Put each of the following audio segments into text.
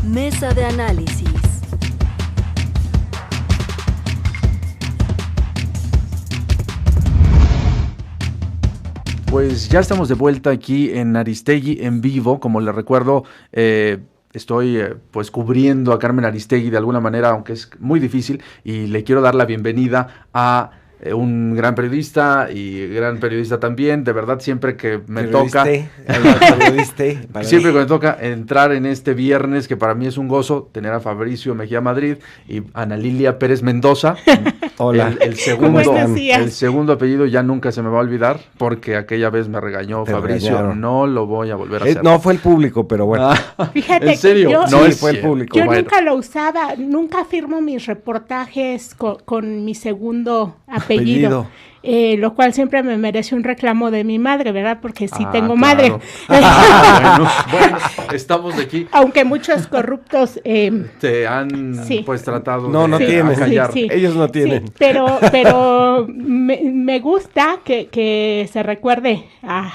Mesa de análisis. Pues ya estamos de vuelta aquí en Aristegui en vivo. Como les recuerdo, estoy pues cubriendo a Carmen Aristegui de alguna manera, aunque es muy difícil, y le quiero dar la bienvenida a un gran periodista y gran periodista también. De verdad, siempre que me toca siempre que me toca entrar en este viernes, que para mí es un gozo tener a Fabricio Mejía Madrid y Ana Lilia Pérez Mendoza. Hola. El segundo apellido ya nunca se me va a olvidar, porque aquella vez me regañó Fabricio. No lo voy a volver a hacer. No, fue el público, pero bueno. Fíjate, ¿en serio? Fue el público. Yo nunca lo usaba, nunca firmo mis reportajes con mi segundo apellido. Lo cual siempre me merece un reclamo de mi madre, ¿verdad? Porque sí tengo madre. Bueno, estamos de aquí. Aunque muchos corruptos te han pues tratado no de tienen, callar. Sí. Ellos no tienen. Sí, pero me gusta que se recuerde a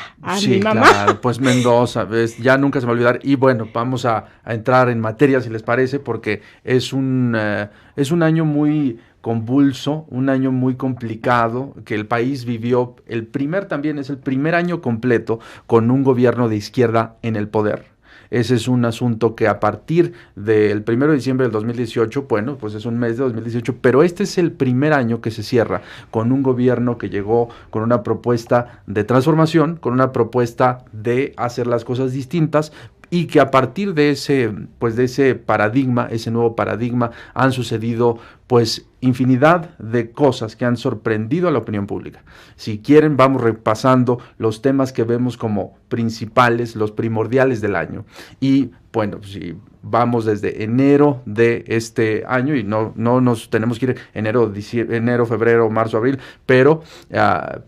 mi mamá. Claro, pues Mendoza, ¿ves? Ya nunca se me va a olvidar. Y bueno, vamos a entrar en materia, si les parece, porque es un año muy convulso, un año muy complicado que el país vivió. Es el primer año completo con un gobierno de izquierda en el poder. Ese es un asunto que a partir del 1 de diciembre del 2018, bueno, pues es un mes de 2018, pero este es el primer año que se cierra con un gobierno que llegó con una propuesta de transformación, con una propuesta de hacer las cosas distintas, y que a partir de ese paradigma, ese nuevo paradigma, han sucedido pues infinidad de cosas que han sorprendido a la opinión pública. Si quieren, vamos repasando los temas que vemos como principales, los primordiales del año. Y bueno, si vamos desde enero de este año, y no nos tenemos que ir enero, febrero, marzo, abril, pero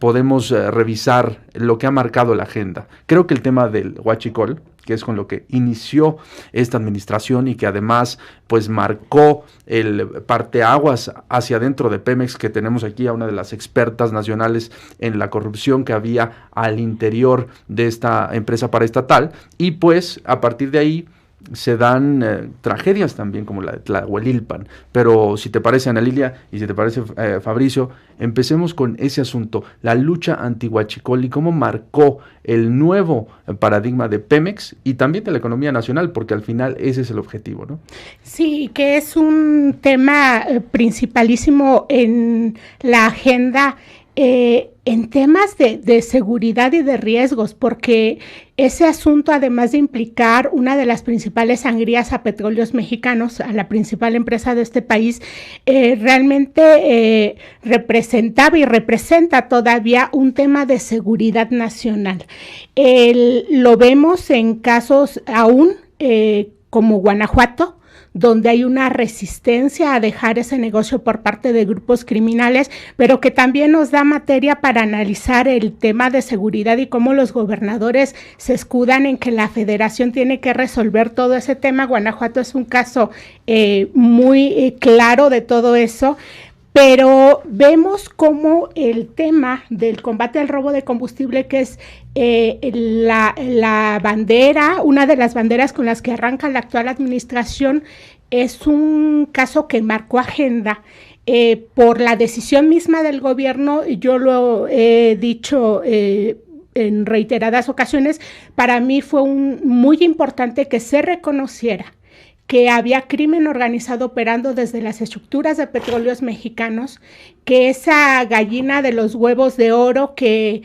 podemos revisar lo que ha marcado la agenda. Creo que el tema del huachicol, que es con lo que inició esta administración y que además pues marcó el parteaguas hacia adentro de Pemex, que tenemos aquí a una de las expertas nacionales en la corrupción que había al interior de esta empresa paraestatal, y pues a partir de ahí se dan tragedias también como la de Tlahuelilpan. Pero si te parece, Ana Lilia, y si te parece, Fabricio, empecemos con ese asunto, la lucha anti-huachicol y cómo marcó el nuevo paradigma de Pemex y también de la economía nacional, porque al final ese es el objetivo, ¿no? Sí, que es un tema principalísimo en la agenda, en temas de seguridad y de riesgos, porque ese asunto, además de implicar una de las principales sangrías a petróleos mexicanos, a la principal empresa de este país, realmente representaba y representa todavía un tema de seguridad nacional. Lo vemos en casos aún como Guanajuato, donde hay una resistencia a dejar ese negocio por parte de grupos criminales, pero que también nos da materia para analizar el tema de seguridad y cómo los gobernadores se escudan en que la federación tiene que resolver todo ese tema. Guanajuato es un caso muy claro de todo eso. Pero vemos cómo el tema del combate al robo de combustible, que es la bandera, una de las banderas con las que arranca la actual administración, es un caso que marcó agenda por la decisión misma del gobierno. Yo lo he dicho en reiteradas ocasiones, para mí fue muy importante que se reconociera que había crimen organizado operando desde las estructuras de petróleos mexicanos, que esa gallina de los huevos de oro, que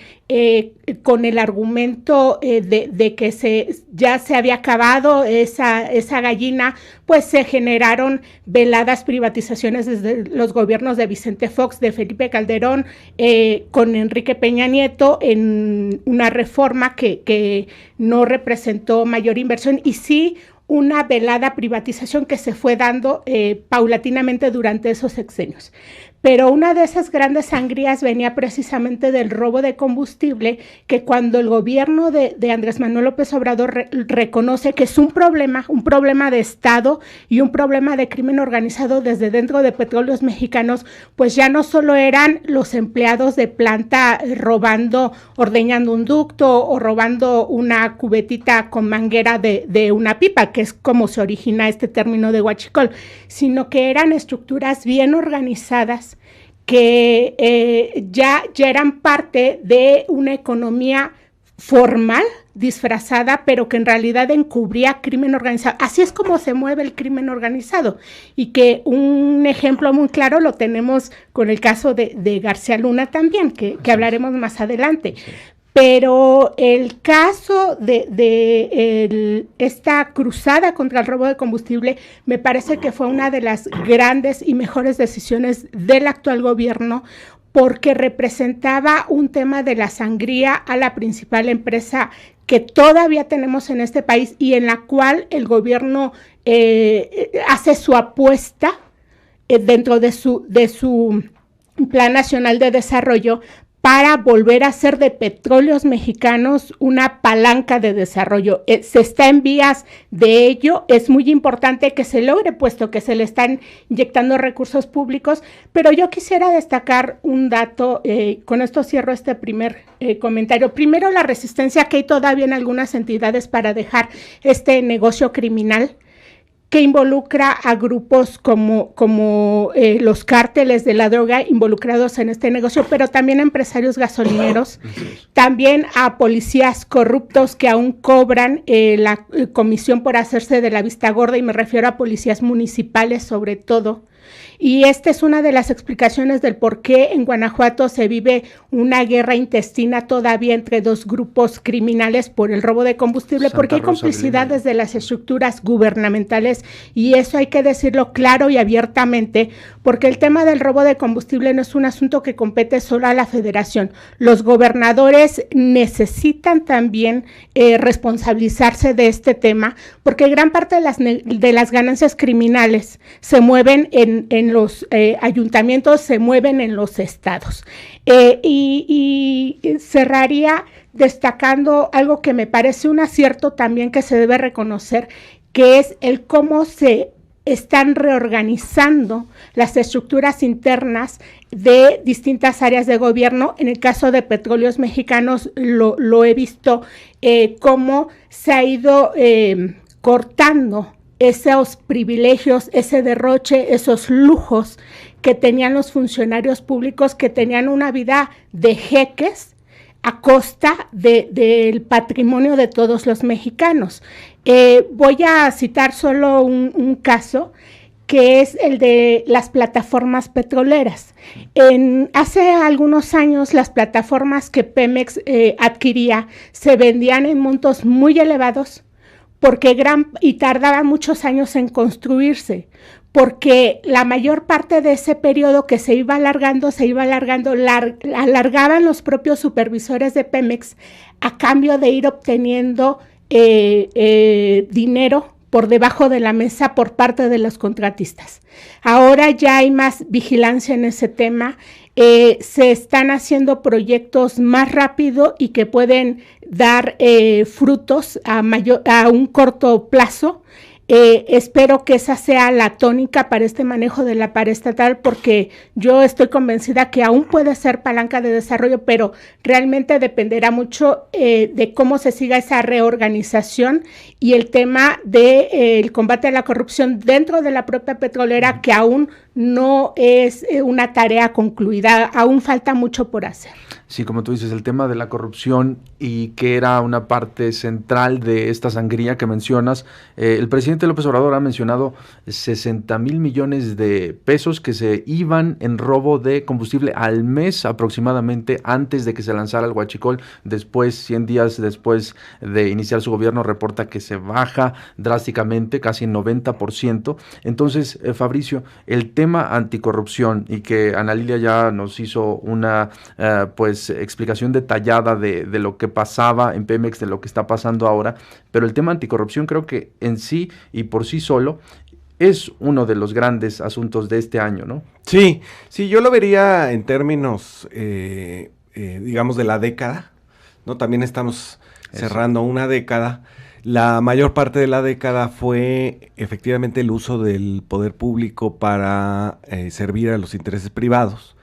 con el argumento de que ya se había acabado esa gallina, pues se generaron veladas privatizaciones desde los gobiernos de Vicente Fox, de Felipe Calderón, con Enrique Peña Nieto, en una reforma que no representó mayor inversión, y sí una velada privatización que se fue dando paulatinamente durante esos sexenios. pero una de esas grandes sangrías venía precisamente del robo de combustible, que cuando el gobierno de Andrés Manuel López Obrador reconoce que es un problema de Estado y un problema de crimen organizado desde dentro de Petróleos Mexicanos, pues ya no solo eran los empleados de planta robando, ordeñando un ducto o robando una cubetita con manguera de una pipa, que es como se origina este término de huachicol, sino que eran estructuras bien organizadas que ya eran parte de una economía formal, disfrazada, pero que en realidad encubría crimen organizado. Así es como se mueve el crimen organizado, y que un ejemplo muy claro lo tenemos con el caso de García Luna también, que hablaremos más adelante. Pero el caso de esta cruzada contra el robo de combustible me parece que fue una de las grandes y mejores decisiones del actual gobierno, porque representaba un tema de la sangría a la principal empresa que todavía tenemos en este país y en la cual el gobierno hace su apuesta dentro de su Plan Nacional de Desarrollo, para volver a hacer de Petróleos Mexicanos una palanca de desarrollo. Se está en vías de ello, es muy importante que se logre, puesto que se le están inyectando recursos públicos, pero yo quisiera destacar un dato, con esto cierro este primer comentario. Primero, la resistencia que hay todavía en algunas entidades para dejar este negocio criminal, que involucra a grupos como los cárteles de la droga involucrados en este negocio, pero también a empresarios gasolineros, también a policías corruptos que aún cobran la comisión por hacerse de la vista gorda, y me refiero a policías municipales sobre todo. Y esta es una de las explicaciones del por qué en Guanajuato se vive una guerra intestina todavía entre dos grupos criminales por el robo de combustible, porque hay complicidades de las estructuras gubernamentales, y eso hay que decirlo claro y abiertamente, porque el tema del robo de combustible no es un asunto que compete solo a la Federación. Los gobernadores necesitan también responsabilizarse de este tema, porque gran parte de las ganancias criminales se mueven en los ayuntamientos, se mueven en los estados. Y cerraría destacando algo que me parece un acierto también que se debe reconocer, que es el cómo se están reorganizando las estructuras internas de distintas áreas de gobierno. En el caso de Petróleos Mexicanos lo he visto, cómo se ha ido cortando esos privilegios, ese derroche, esos lujos que tenían los funcionarios públicos, que tenían una vida de jeques a costa del patrimonio de todos los mexicanos. Voy a citar solo un caso, que es el de las plataformas petroleras. Hace algunos años, las plataformas que Pemex adquiría se vendían en montos muy elevados, porque tardaban muchos años en construirse, porque la mayor parte de ese periodo que se iba alargando, alargaban los propios supervisores de Pemex a cambio de ir obteniendo dinero por debajo de la mesa por parte de los contratistas. Ahora ya hay más vigilancia en ese tema, se están haciendo proyectos más rápido y que pueden dar frutos a un corto plazo. Espero que esa sea la tónica para este manejo de la paraestatal, porque yo estoy convencida que aún puede ser palanca de desarrollo, pero realmente dependerá mucho de cómo se siga esa reorganización y el tema del combate a la corrupción dentro de la propia petrolera, que aún no es una tarea concluida, aún falta mucho por hacer. Sí, como tú dices, el tema de la corrupción, y que era una parte central de esta sangría que mencionas. El presidente López Obrador ha mencionado 60,000 millones de pesos que se iban en robo de combustible al mes aproximadamente antes de que se lanzara el huachicol. Después, 100 días después de iniciar su gobierno, reporta que se baja drásticamente, casi 90%. Entonces, Fabricio, el tema anticorrupción, y que Ana Lilia ya nos hizo una explicación detallada de lo que pasaba en Pemex, de lo que está pasando ahora, pero el tema anticorrupción creo que en sí y por sí solo es uno de los grandes asuntos de este año, ¿no? Sí, yo lo vería en términos, digamos, de la década, ¿no? También estamos cerrando una década. La mayor parte de la década fue efectivamente el uso del poder público para servir a los intereses privados.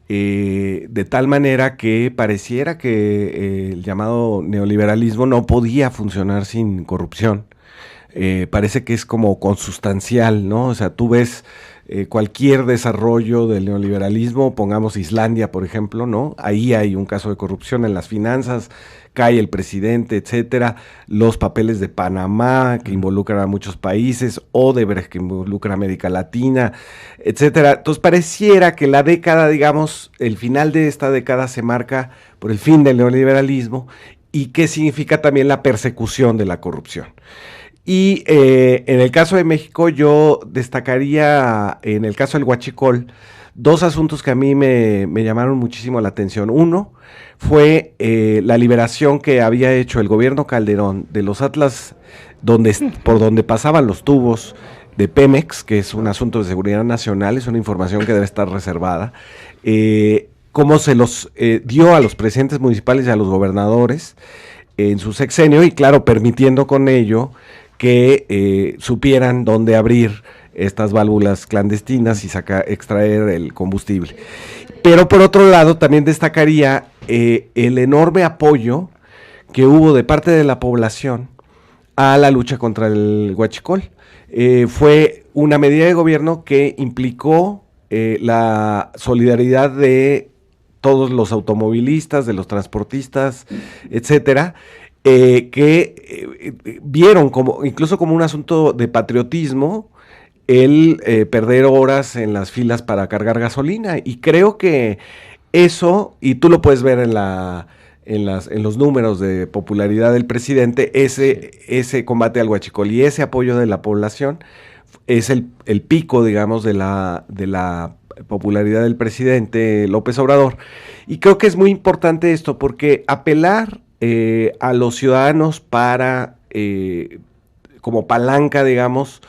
De tal manera que pareciera que el llamado neoliberalismo no podía funcionar sin corrupción. Parece que es como consustancial, ¿no? O sea, tú ves cualquier desarrollo del neoliberalismo, pongamos Islandia, por ejemplo, ¿no? Ahí hay un caso de corrupción en las finanzas, cae el presidente, etcétera, los papeles de Panamá que involucran a muchos países, Odebrecht que involucra a América Latina, etcétera. Entonces pareciera que la década, digamos, el final de esta década se marca por el fin del neoliberalismo y qué significa también la persecución de la corrupción. Y en el caso de México yo destacaría, en el caso del huachicol, dos asuntos que a mí me llamaron muchísimo la atención. Uno fue la liberación que había hecho el gobierno Calderón de los atlas por donde pasaban los tubos de Pemex, que es un asunto de seguridad nacional, es una información que debe estar reservada, cómo se los dio a los presidentes municipales y a los gobernadores en su sexenio, y claro, permitiendo con ello que supieran dónde abrir estas válvulas clandestinas y extraer el combustible. Pero por otro lado, también destacaría el enorme apoyo que hubo de parte de la población a la lucha contra el huachicol. Fue una medida de gobierno que implicó la solidaridad de todos los automovilistas, de los transportistas, etcétera, que vieron incluso como un asunto de patriotismo el perder horas en las filas para cargar gasolina. Y creo que eso, y tú lo puedes ver en los números de popularidad del presidente, ese combate al huachicol y ese apoyo de la población es el pico, digamos, de la popularidad del presidente López Obrador. Y creo que es muy importante esto, porque apelar a los ciudadanos para, como palanca, digamos,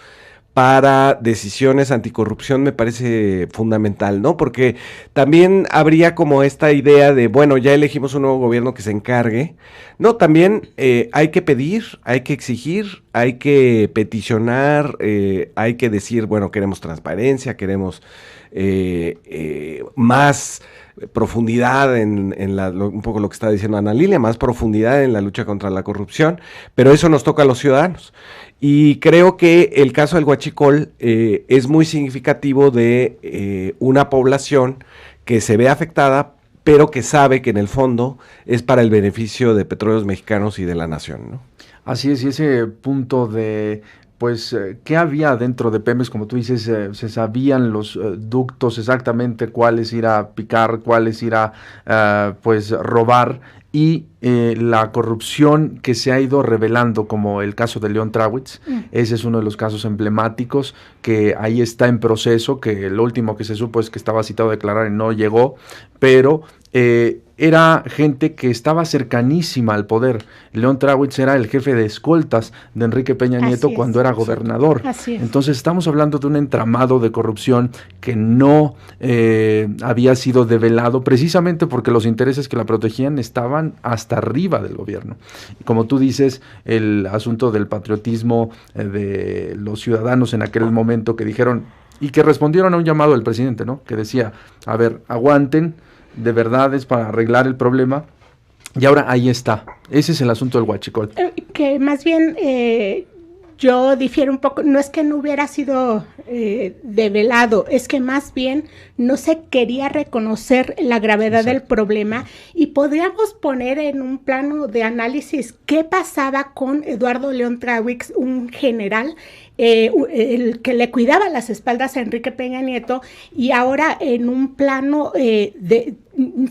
para decisiones anticorrupción me parece fundamental, ¿no? Porque también habría como esta idea de, bueno, ya elegimos un nuevo gobierno que se encargue. No, también hay que pedir, hay que exigir, hay que peticionar, hay que decir, bueno, queremos transparencia, queremos más profundidad un poco lo que está diciendo Ana Lilia, más profundidad en la lucha contra la corrupción, pero eso nos toca a los ciudadanos. Y creo que el caso del huachicol es muy significativo de una población que se ve afectada, pero que sabe que en el fondo es para el beneficio de Petróleos Mexicanos y de la nación, ¿no? Así es, y ese punto de, pues, ¿qué había dentro de Pemex? Como tú dices, se sabían los ductos exactamente cuáles ir a picar, cuáles ir a, pues, robar, y la corrupción que se ha ido revelando, como el caso de León Trawitz, ese es uno de los casos emblemáticos, que ahí está en proceso, que lo último que se supo es que estaba citado a declarar y no llegó, pero era gente que estaba cercanísima al poder. León Trawitz era el jefe de escoltas de Enrique Peña Nieto cuando era gobernador. Entonces estamos hablando de un entramado de corrupción que no había sido develado, precisamente porque los intereses que la protegían estaban hasta arriba del gobierno. Y como tú dices, el asunto del patriotismo de los ciudadanos en aquel momento que dijeron, y que respondieron a un llamado del presidente, ¿no? Que decía, a ver, aguanten, de verdad es para arreglar el problema, y ahora ahí está. Ese es el asunto del huachicol. Que más bien yo difiero un poco, no es que no hubiera sido develado, es que más bien no se quería reconocer la gravedad del problema, y podríamos poner en un plano de análisis qué pasaba con Eduardo León Trawitz, un general, el que le cuidaba las espaldas a Enrique Peña Nieto, y ahora en un plano de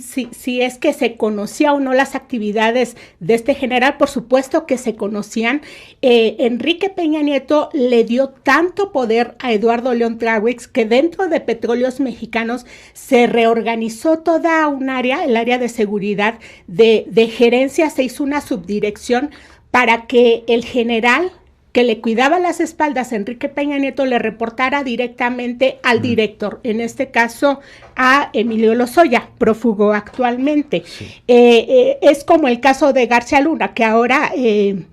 si es que se conocía o no las actividades de este general. Por supuesto que se conocían. Enrique Peña Nieto le dio tanto poder a Eduardo León Trawitz que dentro de Petróleos Mexicanos se reorganizó toda un área, el área de seguridad de gerencia, se hizo una subdirección para que el general que le cuidaba las espaldas a Enrique Peña Nieto le reportara directamente al director, en este caso a Emilio Lozoya, prófugo actualmente. Sí. Es como el caso de García Luna, que ahora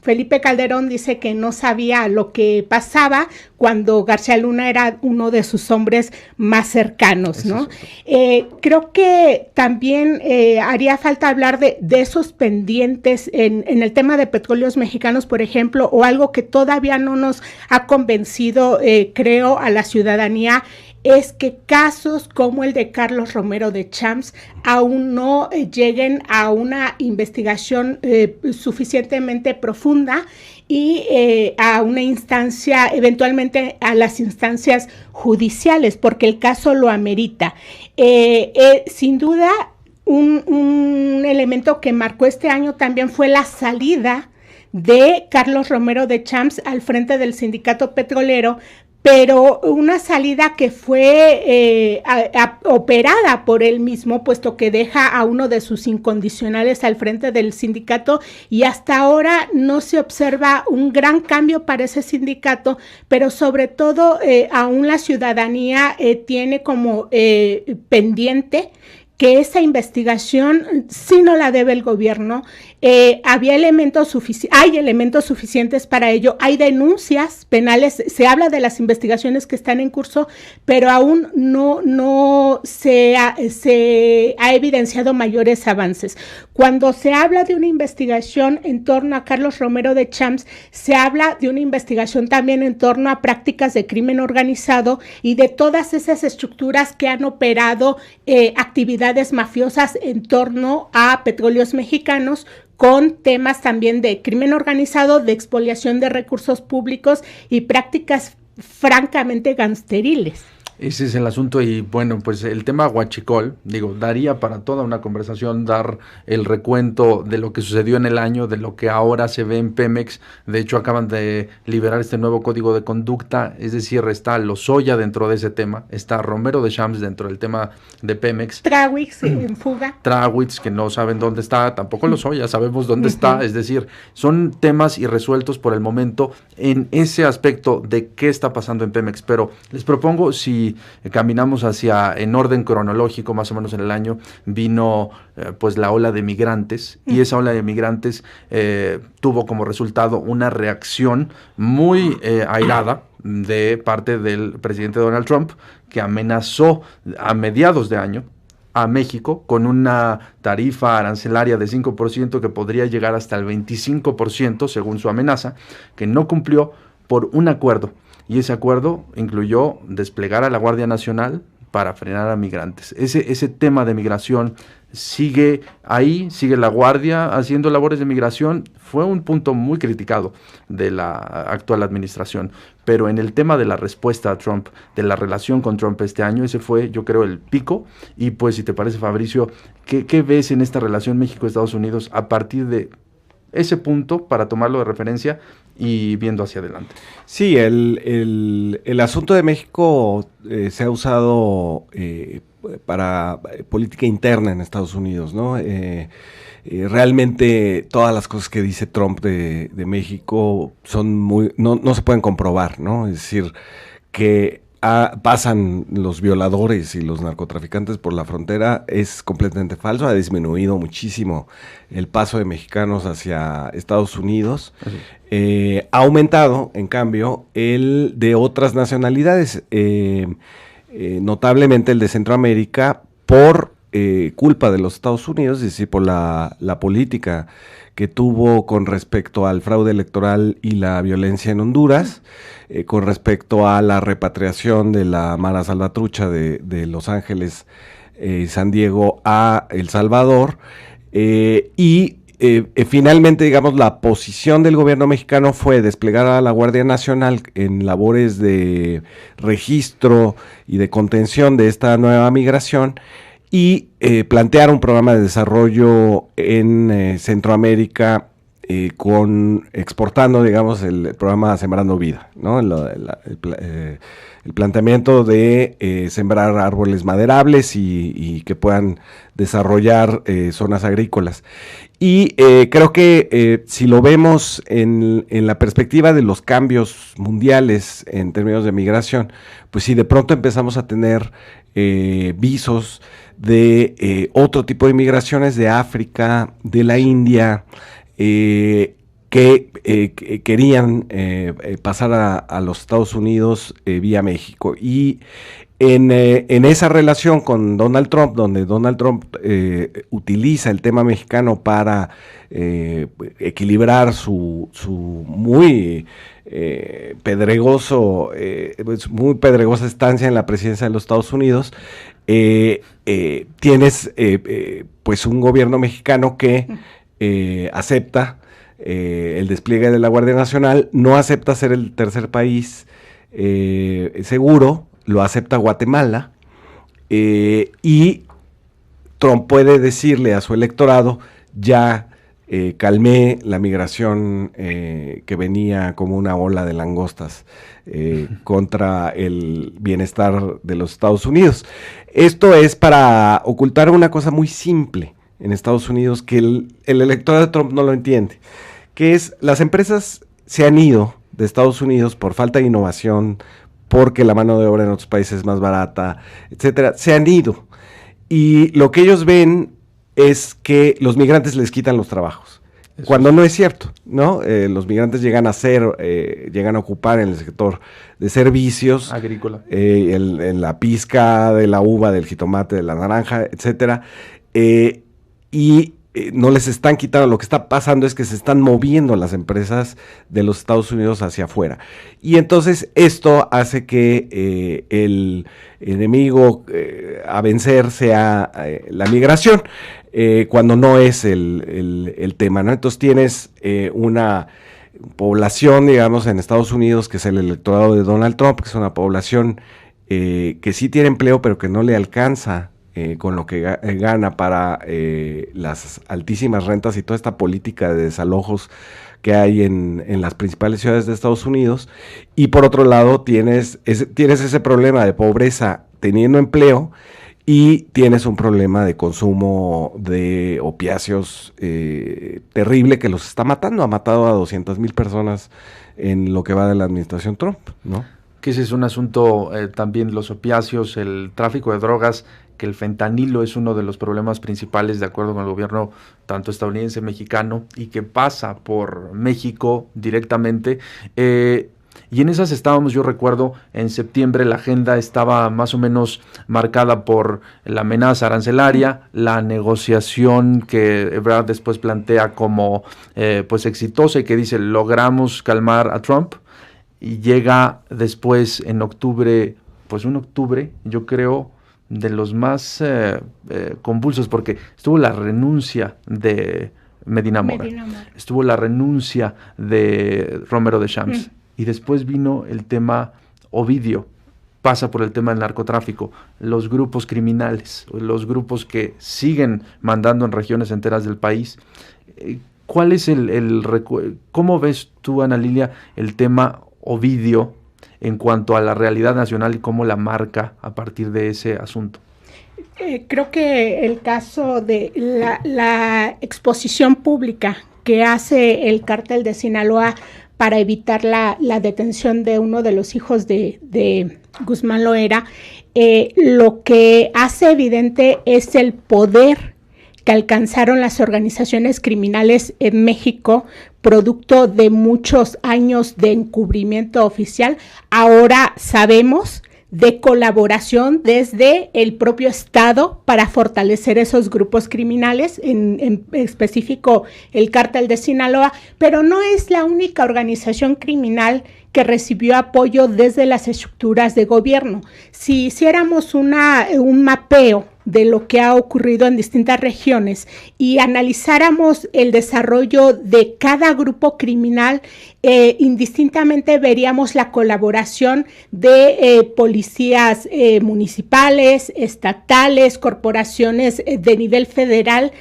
Felipe Calderón dice que no sabía lo que pasaba cuando García Luna era uno de sus hombres más cercanos, ¿no? Creo que también haría falta hablar de esos pendientes en el tema de Petróleos Mexicanos, por ejemplo, o algo que todavía no nos ha convencido, creo, a la ciudadanía, es que casos como el de Carlos Romero de Champs aún no lleguen a una investigación suficientemente profunda y a una instancia, eventualmente a las instancias judiciales, porque el caso lo amerita. Sin duda, un elemento que marcó este año también fue la salida de Carlos Romero de Champs al frente del sindicato petrolero, pero una salida que fue operada por él mismo, puesto que deja a uno de sus incondicionales al frente del sindicato, y hasta ahora no se observa un gran cambio para ese sindicato, pero sobre todo aún la ciudadanía tiene como pendiente que esa investigación sí no la debe el gobierno. Hay elementos suficientes para ello, hay denuncias penales, se habla de las investigaciones que están en curso, pero aún no se ha evidenciado mayores avances. Cuando se habla de una investigación en torno a Carlos Romero de Champs, se habla de una investigación también en torno a prácticas de crimen organizado y de todas esas estructuras que han operado actividades mafiosas en torno a Petróleos Mexicanos, con temas también de crimen organizado, de expoliación de recursos públicos y prácticas francamente gangsteriles. Ese es el asunto y bueno, pues el tema huachicol, daría para toda una conversación dar el recuento de lo que sucedió en el año, de lo que ahora se ve en Pemex. De hecho, acaban de liberar este nuevo código de conducta, es decir, está Lozoya dentro de ese tema, está Romero de Champs dentro del tema de Pemex. Trawitz en fuga. Trawitz, que no saben dónde está, tampoco Lozoya, sabemos dónde está, es decir, son temas irresueltos por el momento en ese aspecto de qué está pasando en Pemex, pero les propongo, si caminamos en orden cronológico, más o menos en el año, vino pues la ola de migrantes, y esa ola de migrantes tuvo como resultado una reacción muy airada de parte del presidente Donald Trump, que amenazó a mediados de año a México con una tarifa arancelaria de 5% que podría llegar hasta el 25% según su amenaza, que no cumplió por un acuerdo. Y ese acuerdo incluyó desplegar a la Guardia Nacional para frenar a migrantes. Ese tema de migración sigue ahí, sigue la Guardia haciendo labores de migración. Fue un punto muy criticado de la actual administración. Pero en el tema de la respuesta a Trump, de la relación con Trump este año, ese fue, yo creo, el pico. Y pues, si te parece, Fabricio, ¿qué ves en esta relación México-Estados Unidos a partir de ese punto para tomarlo de referencia y viendo hacia adelante? Sí, el asunto de México se ha usado para política interna en Estados Unidos, ¿no? Realmente todas las cosas que dice Trump de México son no se pueden comprobar, ¿no? Es decir, que pasan los violadores y los narcotraficantes por la frontera es completamente falso. Ha disminuido muchísimo el paso de mexicanos hacia Estados Unidos. Ha aumentado, en cambio, el de otras nacionalidades, notablemente el de Centroamérica, por culpa de los Estados Unidos, es decir, por la política que tuvo con respecto al fraude electoral y la violencia en Honduras, con respecto a la repatriación de la Mara Salvatrucha de Los Ángeles, San Diego a El Salvador, y finalmente, digamos, la posición del gobierno mexicano fue desplegar a la Guardia Nacional en labores de registro y de contención de esta nueva migración, y plantear un programa de desarrollo en Centroamérica exportando, digamos, el programa Sembrando Vida, ¿no? El planteamiento de sembrar árboles maderables y que puedan desarrollar zonas agrícolas. Y creo que si lo vemos en la perspectiva de los cambios mundiales en términos de migración, pues si de pronto empezamos a tener visos de otro tipo de migraciones de África, de la India, que querían pasar a los Estados Unidos vía México. Y en esa relación con Donald Trump, donde Donald Trump utiliza el tema mexicano para equilibrar su muy muy pedregosa estancia en la presidencia de los Estados Unidos, tienes pues un gobierno mexicano que acepta el despliegue de la Guardia Nacional, no acepta ser el tercer país seguro, lo acepta Guatemala, y Trump puede decirle a su electorado, ya calmé la migración que venía como una ola de langostas contra el bienestar de los Estados Unidos. Esto es para ocultar una cosa muy simple en Estados Unidos que el electorado de Trump no lo entiende, que es las empresas se han ido de Estados Unidos por falta de innovación, porque la mano de obra en otros países es más barata, etcétera, se han ido. Y lo que ellos ven es que los migrantes les quitan los trabajos, cuando no es cierto, ¿no? Los migrantes llegan a ocupar en el sector de servicios agrícola, en la pizca de la uva, del jitomate, de la naranja, etcétera, y no les están quitando. Lo que está pasando es que se están moviendo las empresas de los Estados Unidos hacia afuera. Y entonces esto hace que el enemigo a vencer sea la migración, cuando no es el tema, ¿no? Entonces tienes una población, digamos, en Estados Unidos, que es el electorado de Donald Trump, que es una población que sí tiene empleo, pero que no le alcanza con lo que gana para las altísimas rentas y toda esta política de desalojos que hay en las principales ciudades de Estados Unidos. Y por otro lado tienes ese problema de pobreza teniendo empleo, y tienes un problema de consumo de opiáceos terrible que los está matando. Ha matado a 200,000 personas en lo que va de la administración Trump, ¿no? Que ese es un asunto, también los opiáceos, el tráfico de drogas, que el fentanilo es uno de los problemas principales, de acuerdo con el gobierno tanto estadounidense, mexicano, y que pasa por México directamente. Y en esas estábamos, yo recuerdo, en septiembre la agenda estaba más o menos marcada por la amenaza arancelaria, la negociación que Ebrard después plantea como pues exitosa y que dice, logramos calmar a Trump. Y llega después en octubre, pues un octubre, yo creo, de los más convulsos, porque estuvo la renuncia de Medina Mora, estuvo la renuncia de Romero de Champs, y después vino el tema Ovidio, pasa por el tema del narcotráfico, los grupos criminales, los grupos que siguen mandando en regiones enteras del país. ¿Cuál es cómo ves tú, Ana Lilia, el tema Ovidio en cuanto a la realidad nacional y cómo la marca a partir de ese asunto? Creo que el caso de la exposición pública que hace el cártel de Sinaloa para evitar la detención de uno de los hijos de Guzmán Loera, lo que hace evidente es el poder que alcanzaron las organizaciones criminales en México, producto de muchos años de encubrimiento oficial. Ahora sabemos de colaboración desde el propio Estado para fortalecer esos grupos criminales, en específico el cártel de Sinaloa, pero no es la única organización criminal que recibió apoyo desde las estructuras de gobierno. Si hiciéramos un mapeo de lo que ha ocurrido en distintas regiones y analizáramos el desarrollo de cada grupo criminal, indistintamente veríamos la colaboración de policías municipales, estatales, corporaciones de nivel federal,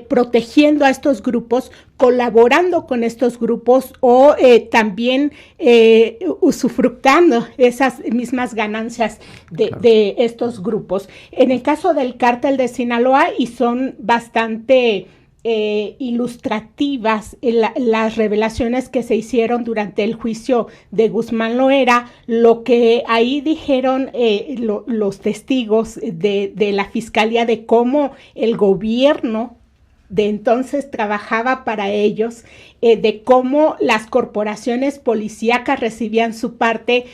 protegiendo a estos grupos colaborando con estos grupos o también usufructando esas mismas ganancias de estos grupos. En el caso del cártel de Sinaloa, y son bastante ilustrativas las revelaciones que se hicieron durante el juicio de Guzmán Loera, lo que ahí dijeron los testigos de la fiscalía de cómo el gobierno de entonces trabajaba para ellos, de cómo las corporaciones policíacas recibían su parte,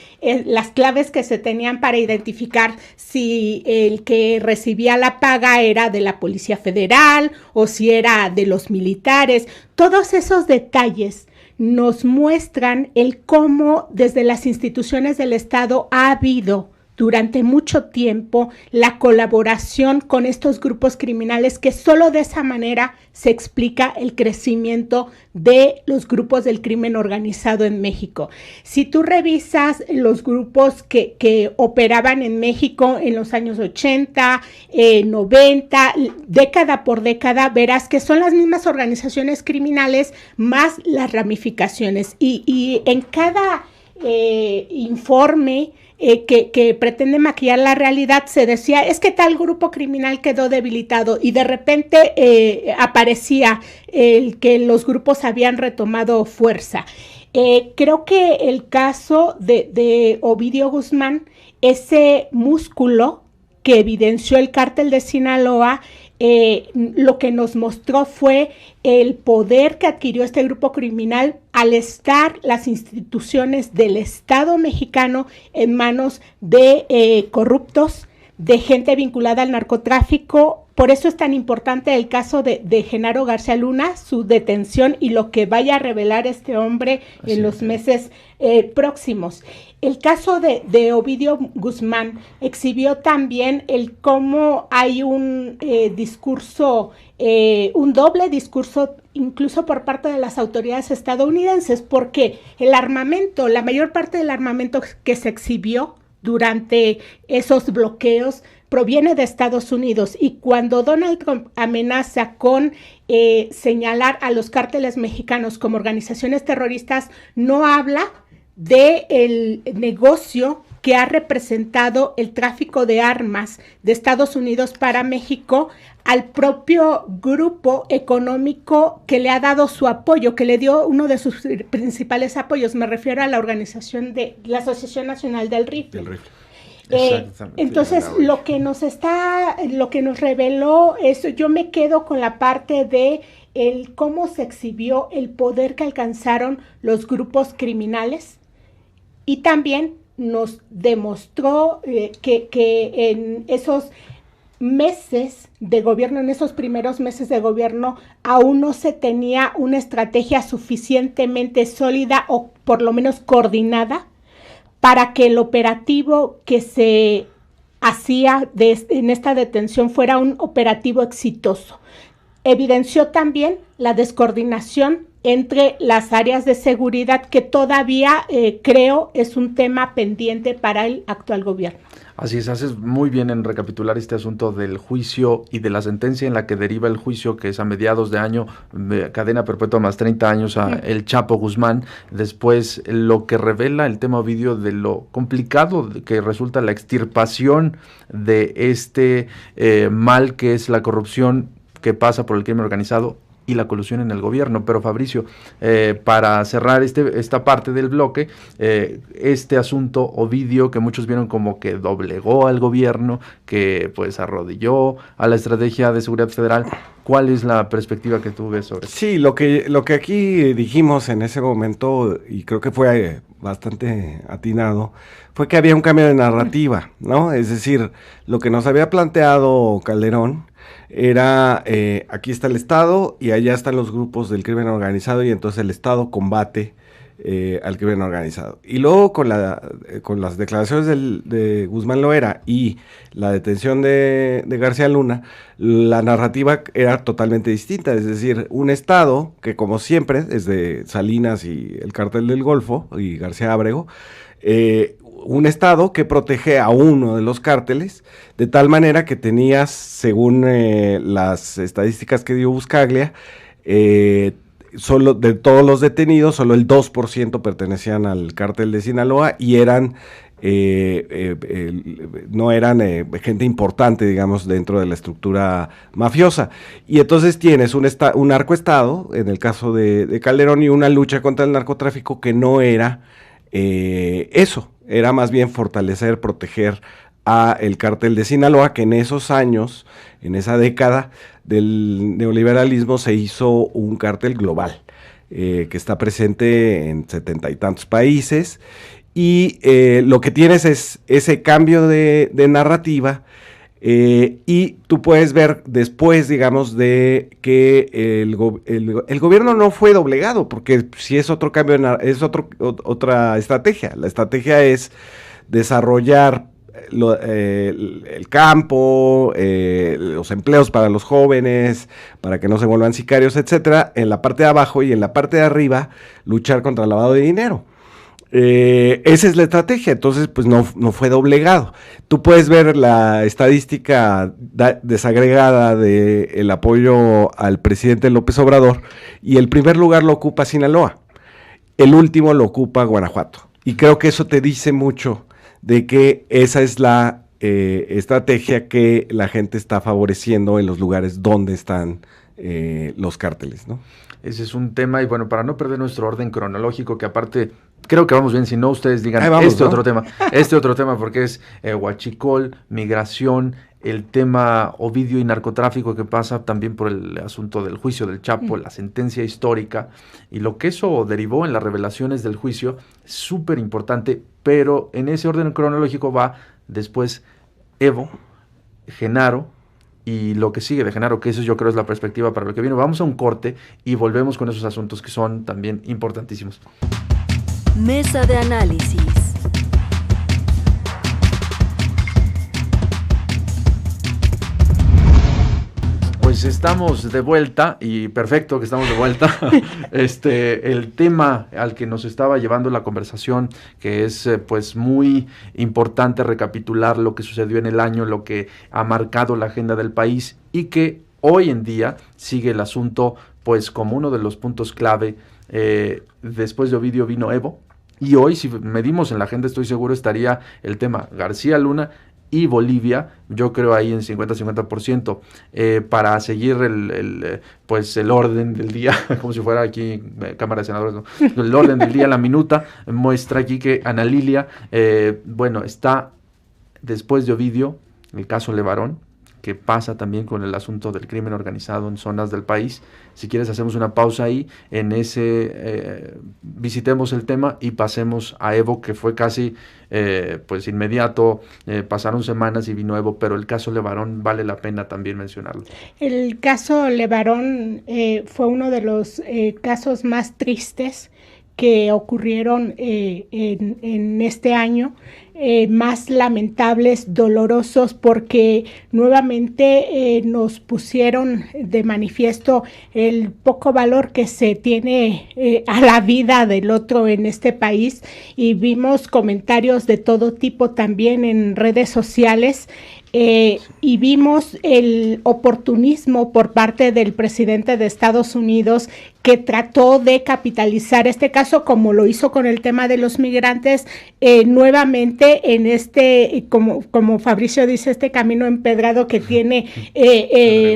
las claves que se tenían para identificar si el que recibía la paga era de la Policía Federal o si era de los militares. Todos esos detalles nos muestran el cómo desde las instituciones del Estado ha habido durante mucho tiempo la colaboración con estos grupos criminales, que solo de esa manera se explica el crecimiento de los grupos del crimen organizado en México. Si tú revisas los grupos que operaban en México en los años 80, 90, década por década, verás que son las mismas organizaciones criminales más las ramificaciones. Y en cada informe que pretende maquillar la realidad, se decía, es que tal grupo criminal quedó debilitado, y de repente aparecía el que los grupos habían retomado fuerza. Creo que el caso de Ovidio Guzmán, ese músculo que evidenció el cártel de Sinaloa, lo que nos mostró fue el poder que adquirió este grupo criminal al estar las instituciones del Estado mexicano en manos de corruptos, de gente vinculada al narcotráfico. Por eso es tan importante el caso de Genaro García Luna, su detención y lo que vaya a revelar este hombre en los meses próximos. El caso de Ovidio Guzmán exhibió también el cómo hay un discurso, un doble discurso, incluso por parte de las autoridades estadounidenses, porque el armamento, la mayor parte del armamento que se exhibió durante esos bloqueos proviene de Estados Unidos, y cuando Donald Trump amenaza con señalar a los cárteles mexicanos como organizaciones terroristas, no habla del negocio que ha representado el tráfico de armas de Estados Unidos para México al propio grupo económico que le ha dado su apoyo, que le dio uno de sus principales apoyos. Me refiero a la organización de la Asociación Nacional del Rifle. Entonces, lo que nos reveló eso, yo me quedo con la parte de cómo se exhibió el poder que alcanzaron los grupos criminales, y también nos demostró que en esos meses de gobierno, en esos primeros meses de gobierno, aún no se tenía una estrategia suficientemente sólida o por lo menos coordinada para que el operativo que se hacía en esta detención fuera un operativo exitoso. Evidenció también la descoordinación entre las áreas de seguridad, que todavía creo es un tema pendiente para el actual gobierno. Así es, haces muy bien en recapitular este asunto del juicio y de la sentencia en la que deriva el juicio, que es a mediados de año, cadena perpetua más 30 años a el Chapo Guzmán. Después, lo que revela el tema Ovidio de lo complicado que resulta la extirpación de este mal que es la corrupción que pasa por el crimen organizado y la colusión en el gobierno. Pero Fabricio, para cerrar esta parte del bloque, este asunto Ovidio, que muchos vieron como que doblegó al gobierno, que pues arrodilló a la estrategia de seguridad federal, ¿cuál es la perspectiva que tú ves sobre eso? Sí, lo que aquí dijimos en ese momento, y creo que fue bastante atinado, fue que había un cambio de narrativa, ¿no? Es decir, lo que nos había planteado Calderón era, aquí está el Estado y allá están los grupos del crimen organizado, y entonces el Estado combate al crimen organizado. Y luego con las declaraciones de Guzmán Loera y la detención de García Luna, la narrativa era totalmente distinta. Es decir, un Estado que, como siempre, desde Salinas y el Cártel del Golfo y García Ábrego, un Estado que protege a uno de los cárteles, de tal manera que tenías, según las estadísticas que dio Buscaglia, solo de todos los detenidos, solo el 2% pertenecían al cártel de Sinaloa y eran no eran gente importante, digamos, dentro de la estructura mafiosa. Y entonces tienes un narcoestado, en el caso de Calderón, y una lucha contra el narcotráfico que no era eso, era más bien fortalecer, proteger a el cártel de Sinaloa, que en esos años, en esa década del neoliberalismo, se hizo un cártel global, que está presente en 70 y tantos países, y lo que tienes es ese cambio de narrativa, y tú puedes ver después, digamos, de que el gobierno no fue doblegado, porque si es otro cambio, es otra estrategia. La estrategia es desarrollar el campo, los empleos para los jóvenes, para que no se vuelvan sicarios, etcétera, en la parte de abajo, y en la parte de arriba luchar contra el lavado de dinero. Esa es la estrategia, entonces pues no fue doblegado. Tú puedes ver la estadística desagregada del apoyo al presidente López Obrador, y el primer lugar lo ocupa Sinaloa, el último lo ocupa Guanajuato, y creo que eso te dice mucho de que esa es la estrategia que la gente está favoreciendo en los lugares donde están los cárteles, ¿no? Ese es un tema, y bueno, para no perder nuestro orden cronológico, que aparte creo que vamos bien, si no ustedes digan este otro tema, porque es huachicol, migración, el tema Ovidio y narcotráfico, que pasa también por el asunto del juicio del Chapo, la sentencia histórica, y lo que eso derivó en las revelaciones del juicio, súper importante, pero en ese orden cronológico va después Evo, Genaro, y lo que sigue de Genaro, que eso yo creo es la perspectiva para lo que viene. Vamos a un corte y volvemos con esos asuntos que son también importantísimos. Mesa de análisis. Pues estamos de vuelta, y perfecto que estamos de vuelta. El tema al que nos estaba llevando la conversación, que es pues muy importante recapitular lo que sucedió en el año, lo que ha marcado la agenda del país, y que hoy en día sigue el asunto pues como uno de los puntos clave. Después de Ovidio vino Evo, y hoy, si medimos en la agenda, estoy seguro estaría el tema García Luna y Bolivia, yo creo ahí en 50-50%, para seguir el orden del día, como si fuera aquí Cámara de Senadores, ¿no? El orden del día, la minuta, muestra aquí que Ana Lilia, está después de Ovidio, el caso Levarón, que pasa también con el asunto del crimen organizado en zonas del país. Si quieres hacemos una pausa ahí, en ese visitemos el tema y pasemos a Evo, que fue casi pues inmediato, pasaron semanas y vino Evo, pero el caso Levarón vale la pena también mencionarlo. El caso Levarón fue uno de los casos más tristes que ocurrieron en este año, más lamentables, dolorosos, porque nuevamente nos pusieron de manifiesto el poco valor que se tiene a la vida del otro en este país, y vimos comentarios de todo tipo también en redes sociales. Y vimos el oportunismo por parte del presidente de Estados Unidos, que trató de capitalizar este caso, como lo hizo con el tema de los migrantes, nuevamente en como Fabricio dice, este camino empedrado que tiene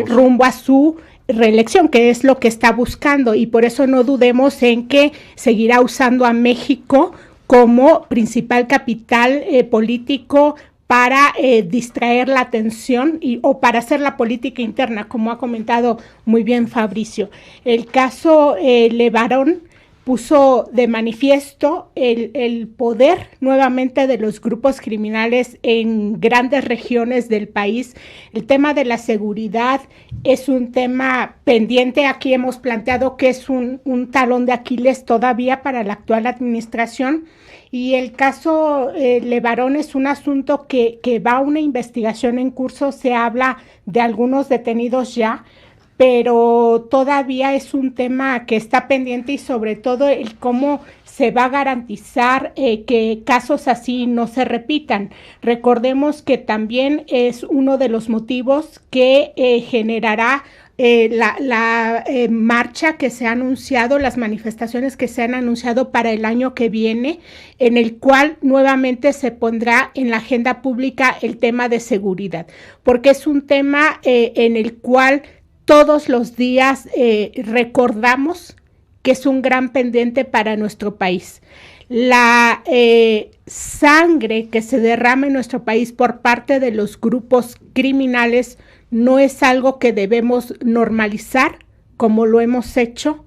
rumbo a su reelección, que es lo que está buscando, y por eso no dudemos en que seguirá usando a México como principal capital político para distraer la atención o para hacer la política interna, como ha comentado muy bien Fabricio. El caso Levarón puso de manifiesto el poder nuevamente de los grupos criminales en grandes regiones del país. El tema de la seguridad es un tema pendiente. Aquí hemos planteado que es un talón de Aquiles todavía para la actual administración. Y el caso Levarón es un asunto que va a una investigación en curso. Se habla de algunos detenidos ya, pero todavía es un tema que está pendiente, y sobre todo el cómo se va a garantizar que casos así no se repitan. Recordemos que también es uno de los motivos que generará la marcha que se ha anunciado, las manifestaciones que se han anunciado para el año que viene, en el cual nuevamente se pondrá en la agenda pública el tema de seguridad, porque es un tema en el cual todos los días recordamos que es un gran pendiente para nuestro país. La sangre que se derrama en nuestro país por parte de los grupos criminales no es algo que debemos normalizar como lo hemos hecho,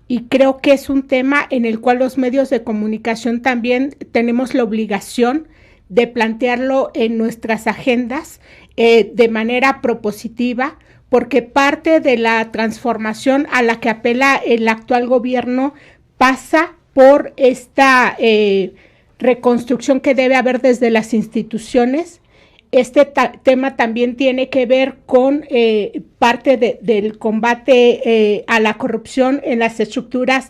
y creo que es un tema en el cual los medios de comunicación también tenemos la obligación de plantearlo en nuestras agendas de manera propositiva, porque parte de la transformación a la que apela el actual gobierno pasa por esta reconstrucción que debe haber desde las instituciones. Este tema también tiene que ver con parte del combate a la corrupción en las estructuras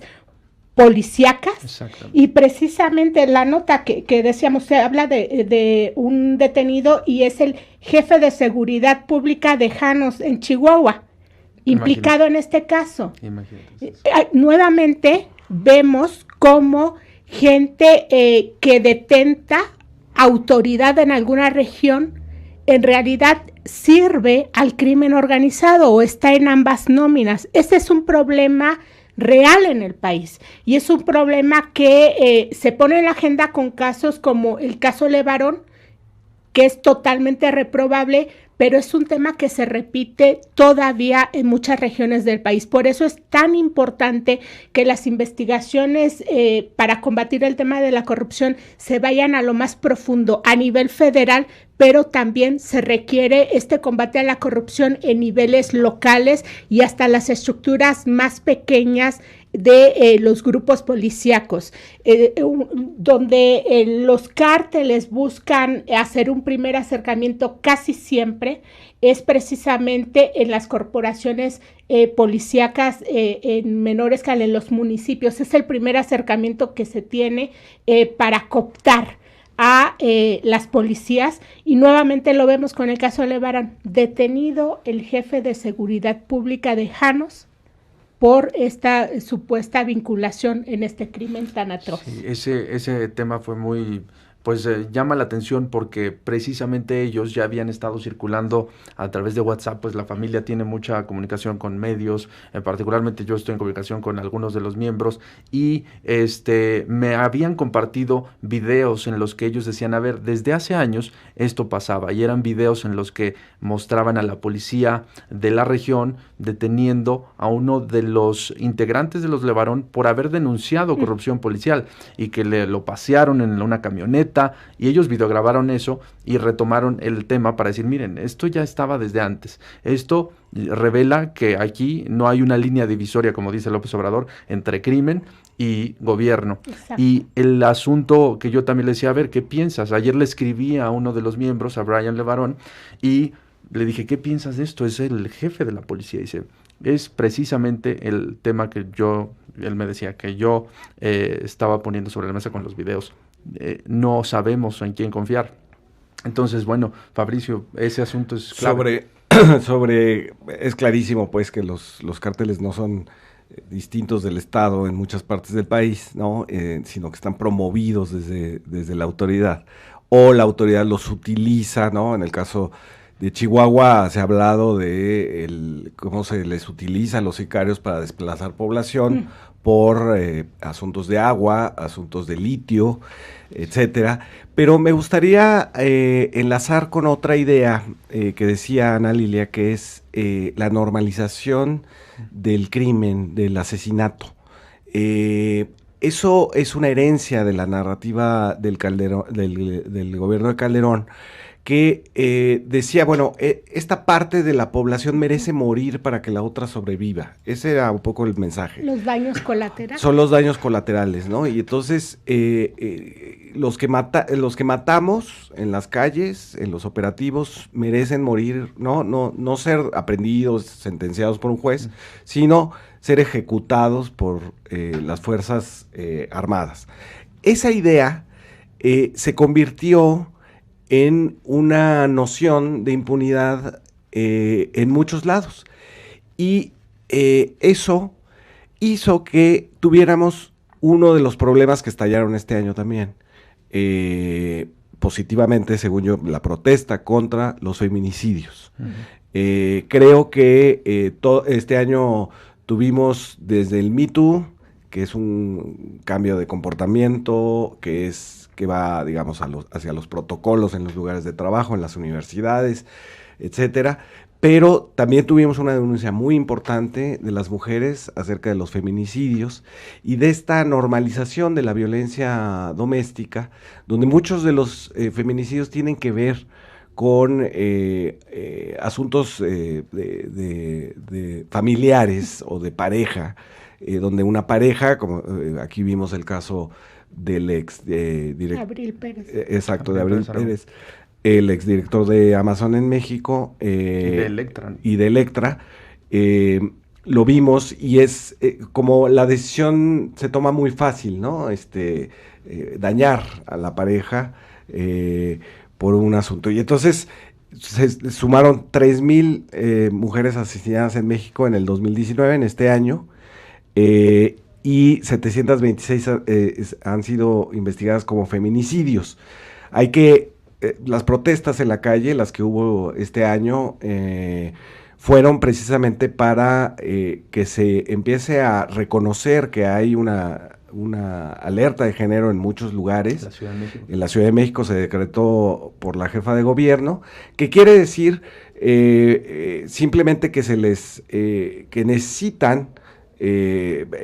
policíacas, y precisamente la nota que decíamos, se habla de un detenido y es el jefe de seguridad pública de Janos en Chihuahua, implicado en este caso. Nuevamente vemos cómo gente que detenta autoridad en alguna región en realidad sirve al crimen organizado o está en ambas nóminas. Ese es un problema real en el país, y es un problema que se pone en la agenda con casos como el caso Levarón, que es totalmente reprobable, pero es un tema que se repite todavía en muchas regiones del país. Por eso es tan importante que las investigaciones para combatir el tema de la corrupción se vayan a lo más profundo a nivel federal, pero también se requiere este combate a la corrupción en niveles locales y hasta las estructuras más pequeñas de los grupos policíacos, donde los cárteles buscan hacer un primer acercamiento casi siempre, es precisamente en las corporaciones policíacas en menor escala, en los municipios. Es el primer acercamiento que se tiene para cooptar a las policías, y nuevamente lo vemos con el caso de Levarón, detenido el jefe de seguridad pública de Janos por esta supuesta vinculación en este crimen tan atroz. Sí, ese tema fue muy, pues llama la atención porque precisamente ellos ya habían estado circulando a través de WhatsApp. Pues la familia tiene mucha comunicación con medios, particularmente yo estoy en comunicación con algunos de los miembros, y me habían compartido videos en los que ellos decían, a ver, desde hace años esto pasaba, y eran videos en los que mostraban a la policía de la región deteniendo a uno de los integrantes de los Levarón por haber denunciado corrupción policial, y que lo pasearon en una camioneta, y ellos videograbaron eso y retomaron el tema para decir, miren, esto ya estaba desde antes. Esto revela que aquí no hay una línea divisoria, como dice López Obrador, entre crimen y gobierno. Exacto. Y el asunto que yo también le decía, a ver, ¿qué piensas? Ayer le escribí a uno de los miembros, a Brian Levarón, y le dije, ¿qué piensas de esto? Es el jefe de la policía. Dice, es precisamente el tema que él me decía, que yo estaba poniendo sobre la mesa con los videos. No sabemos en quién confiar. Entonces, bueno, Fabricio, ese asunto es clave. Es clarísimo, pues, que los cárteles no son distintos del Estado en muchas partes del país, ¿no? Sino que están promovidos desde la autoridad, o la autoridad los utiliza, ¿no? En el caso de Chihuahua se ha hablado de cómo se les utiliza a los sicarios para desplazar población por asuntos de agua, asuntos de litio, etcétera. Pero me gustaría enlazar con otra idea que decía Ana Lilia, que es la normalización del crimen, del asesinato. Eso es una herencia de la narrativa del gobierno de Calderón, que decía, bueno, esta parte de la población merece morir para que la otra sobreviva. Ese era un poco el mensaje. Los daños colaterales. Son los daños colaterales, ¿no? Y entonces los que matamos en las calles, en los operativos, merecen morir, no ser aprendidos, sentenciados por un juez, sino ser ejecutados por las fuerzas armadas. Esa idea se convirtió en una noción de impunidad en muchos lados. y eso hizo que tuviéramos uno de los problemas que estallaron este año también, positivamente, según yo, la protesta contra los feminicidios. Creo que este año tuvimos desde el Me Too, que es un cambio de comportamiento, que va, digamos, hacia los protocolos en los lugares de trabajo, en las universidades, etcétera. Pero también tuvimos una denuncia muy importante de las mujeres acerca de los feminicidios y de esta normalización de la violencia doméstica, donde muchos de los feminicidios tienen que ver con asuntos de familiares o de pareja, donde una pareja, como aquí vimos el caso del Abril Pérez. Exacto, de Abril Pérez, el exdirector de Amazon en México y de Electra, lo vimos y es como la decisión se toma muy fácil, ¿no? Dañar a la pareja por un asunto. Y entonces se sumaron 3,000 mujeres asesinadas en México en el 2019, en este año, y 726 han sido investigadas como feminicidios. Las protestas en la calle, las que hubo este año, fueron precisamente para que se empiece a reconocer que hay una alerta de género en muchos lugares. La Ciudad de México. En la Ciudad de México se decretó por la jefa de gobierno, que quiere decir simplemente que que necesitan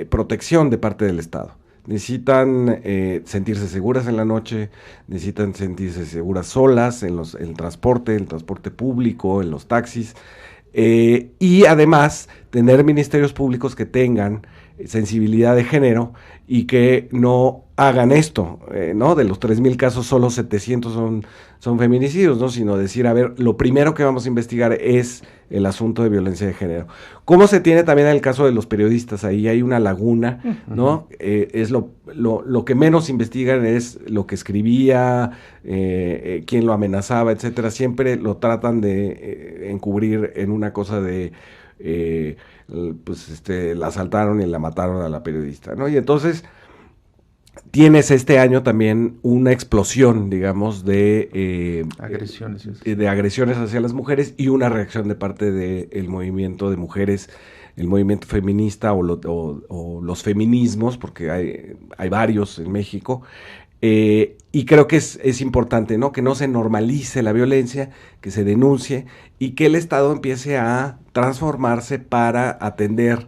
protección de parte del Estado. Necesitan sentirse seguras en la noche, necesitan sentirse seguras solas en el transporte público, en los taxis, y además tener ministerios públicos que tengan sensibilidad de género y que no hagan esto, ¿no? De los 3,000 casos, solo 700 son feminicidios, ¿no? Sino decir, a ver, lo primero que vamos a investigar es el asunto de violencia de género. ¿Cómo se tiene también en el caso de los periodistas? Ahí hay una laguna, ¿no? Es lo que menos investigan es lo que escribía, quién lo amenazaba, etcétera. Siempre lo tratan de encubrir en una cosa de la asaltaron y la mataron a la periodista, ¿no? Y entonces tienes este año también una explosión, digamos, de agresiones hacia las mujeres y una reacción de parte del movimiento de mujeres, el movimiento feminista o los feminismos, porque hay varios en México. Y creo que es importante, ¿no? Que no se normalice la violencia, que se denuncie y que el Estado empiece a transformarse para atender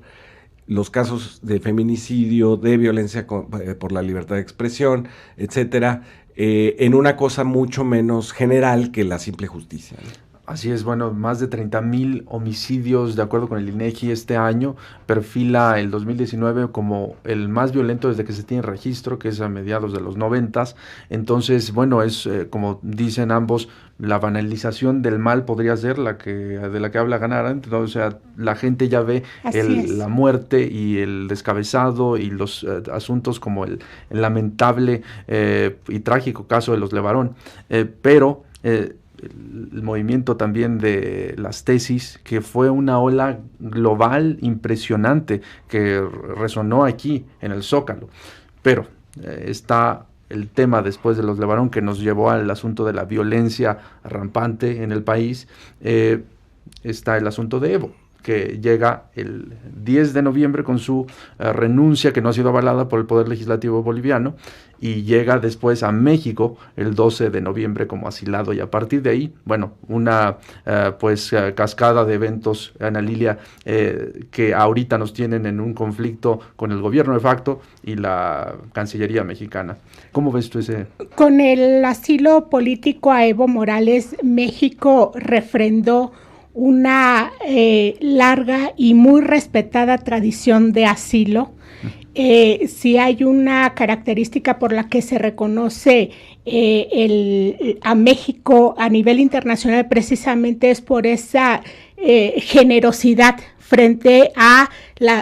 los casos de feminicidio, de violencia por la libertad de expresión, etcétera, en una cosa mucho menos general que la simple justicia, ¿no? Así es, bueno, más de 30,000 homicidios, de acuerdo con el INEGI, este año perfila el 2019 como el más violento desde que se tiene registro, que es a mediados de los 90. Entonces, bueno, es como dicen ambos, la banalización del mal podría ser de la que habla Hannah Arendt, ¿no? O sea, la gente ya ve la muerte y el descabezado y los asuntos como el lamentable y trágico caso de los Levarón, pero el movimiento también de las tesis, que fue una ola global impresionante que resonó aquí en el Zócalo, pero está el tema después de los Levarón que nos llevó al asunto de la violencia rampante en el país. Está el asunto de Evo, que llega el 10 de noviembre con su renuncia, que no ha sido avalada por el Poder Legislativo boliviano, y llega después a México el 12 de noviembre como asilado, y a partir de ahí, bueno, una cascada de eventos, Ana Lilia, que ahorita nos tienen en un conflicto con el gobierno de facto y la Cancillería mexicana. ¿Cómo ves tú ese? Con el asilo político a Evo Morales, México refrendó una larga y muy respetada tradición de asilo. Si hay una característica por la que se reconoce a México a nivel internacional, precisamente es por esa generosidad frente a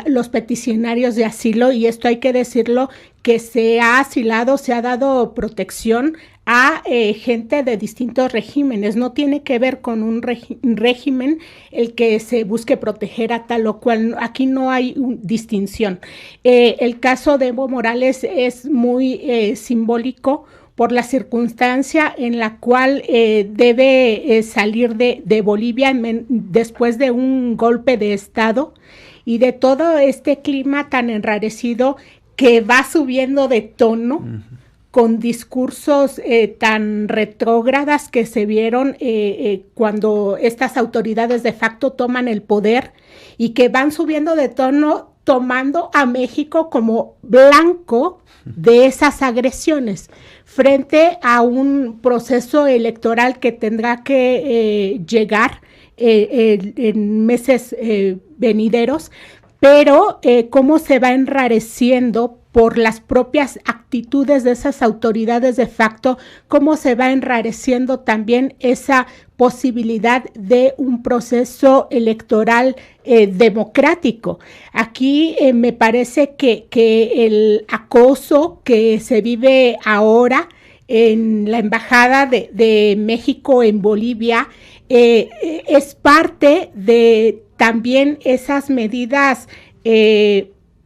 los peticionarios de asilo, y esto hay que decirlo, que se ha asilado, se ha dado protección a gente de distintos regímenes. No tiene que ver con un régimen el que se busque proteger a tal o cual. Aquí no hay distinción. El caso de Evo Morales es muy simbólico por la circunstancia en la cual debe salir de Bolivia después de un golpe de Estado y de todo este clima tan enrarecido que va subiendo de tono con discursos tan retrógradas que se vieron cuando estas autoridades de facto toman el poder y que van subiendo de tono tomando a México como blanco de esas agresiones frente a un proceso electoral que tendrá que llegar en meses venideros, pero cómo se va enrareciendo por las propias actitudes de esas autoridades de facto, cómo se va enrareciendo también esa posibilidad de un proceso electoral democrático. Aquí me parece que el acoso que se vive ahora en la Embajada de México en Bolivia es parte de también esas medidas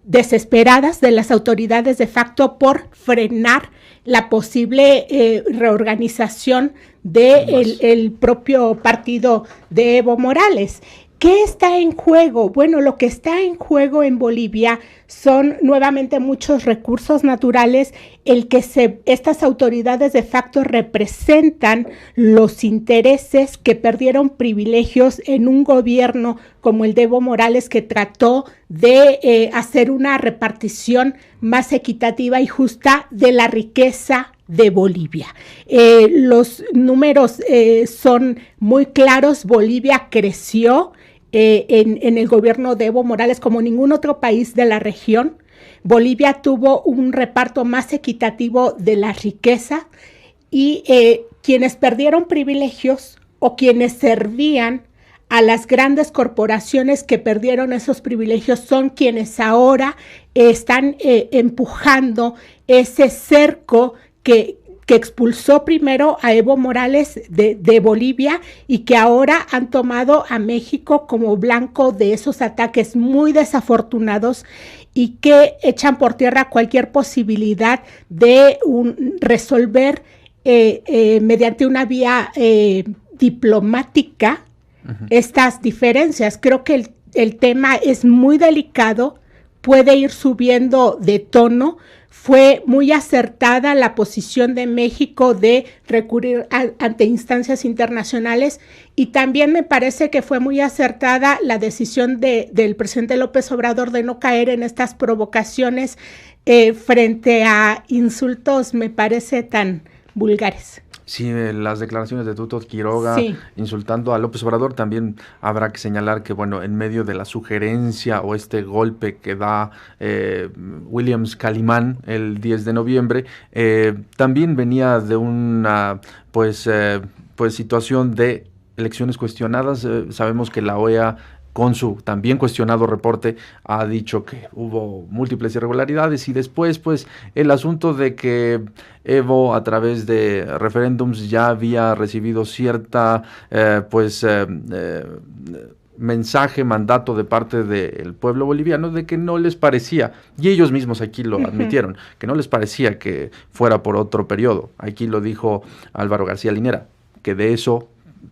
desesperadas de las autoridades de facto por frenar la posible reorganización del propio partido de Evo Morales. ¿Qué está en juego? Bueno, lo que está en juego en Bolivia son nuevamente muchos recursos naturales, el que estas autoridades de facto representan los intereses que perdieron privilegios en un gobierno como el de Evo Morales, que trató de hacer una repartición más equitativa y justa de la riqueza de Bolivia. Los números son muy claros. Bolivia creció en el gobierno de Evo Morales como ningún otro país de la región. Bolivia tuvo un reparto más equitativo de la riqueza y quienes perdieron privilegios o quienes servían a las grandes corporaciones que perdieron esos privilegios son quienes ahora están empujando ese cerco que expulsó primero a Evo Morales de Bolivia y que ahora han tomado a México como blanco de esos ataques muy desafortunados y que echan por tierra cualquier posibilidad de resolver mediante una vía diplomática estas diferencias. Creo que el tema es muy delicado, puede ir subiendo de tono. Fue muy acertada la posición de México de recurrir ante instancias internacionales y también me parece que fue muy acertada la decisión del presidente López Obrador de no caer en estas provocaciones frente a insultos, me parece, tan vulgares. Sí, las declaraciones de Tuto Quiroga insultando a López Obrador, también habrá que señalar que, bueno, en medio de la sugerencia o este golpe que da Williams Calimán el 10 de noviembre, también venía de una pues situación de elecciones cuestionadas. Sabemos que la OEA, con su también cuestionado reporte, ha dicho que hubo múltiples irregularidades y después, pues, el asunto de que Evo a través de referéndums ya había recibido cierta, mandato de parte del pueblo boliviano de que no les parecía, y ellos mismos aquí lo admitieron, que no les parecía que fuera por otro periodo. Aquí lo dijo Álvaro García Linera, que de eso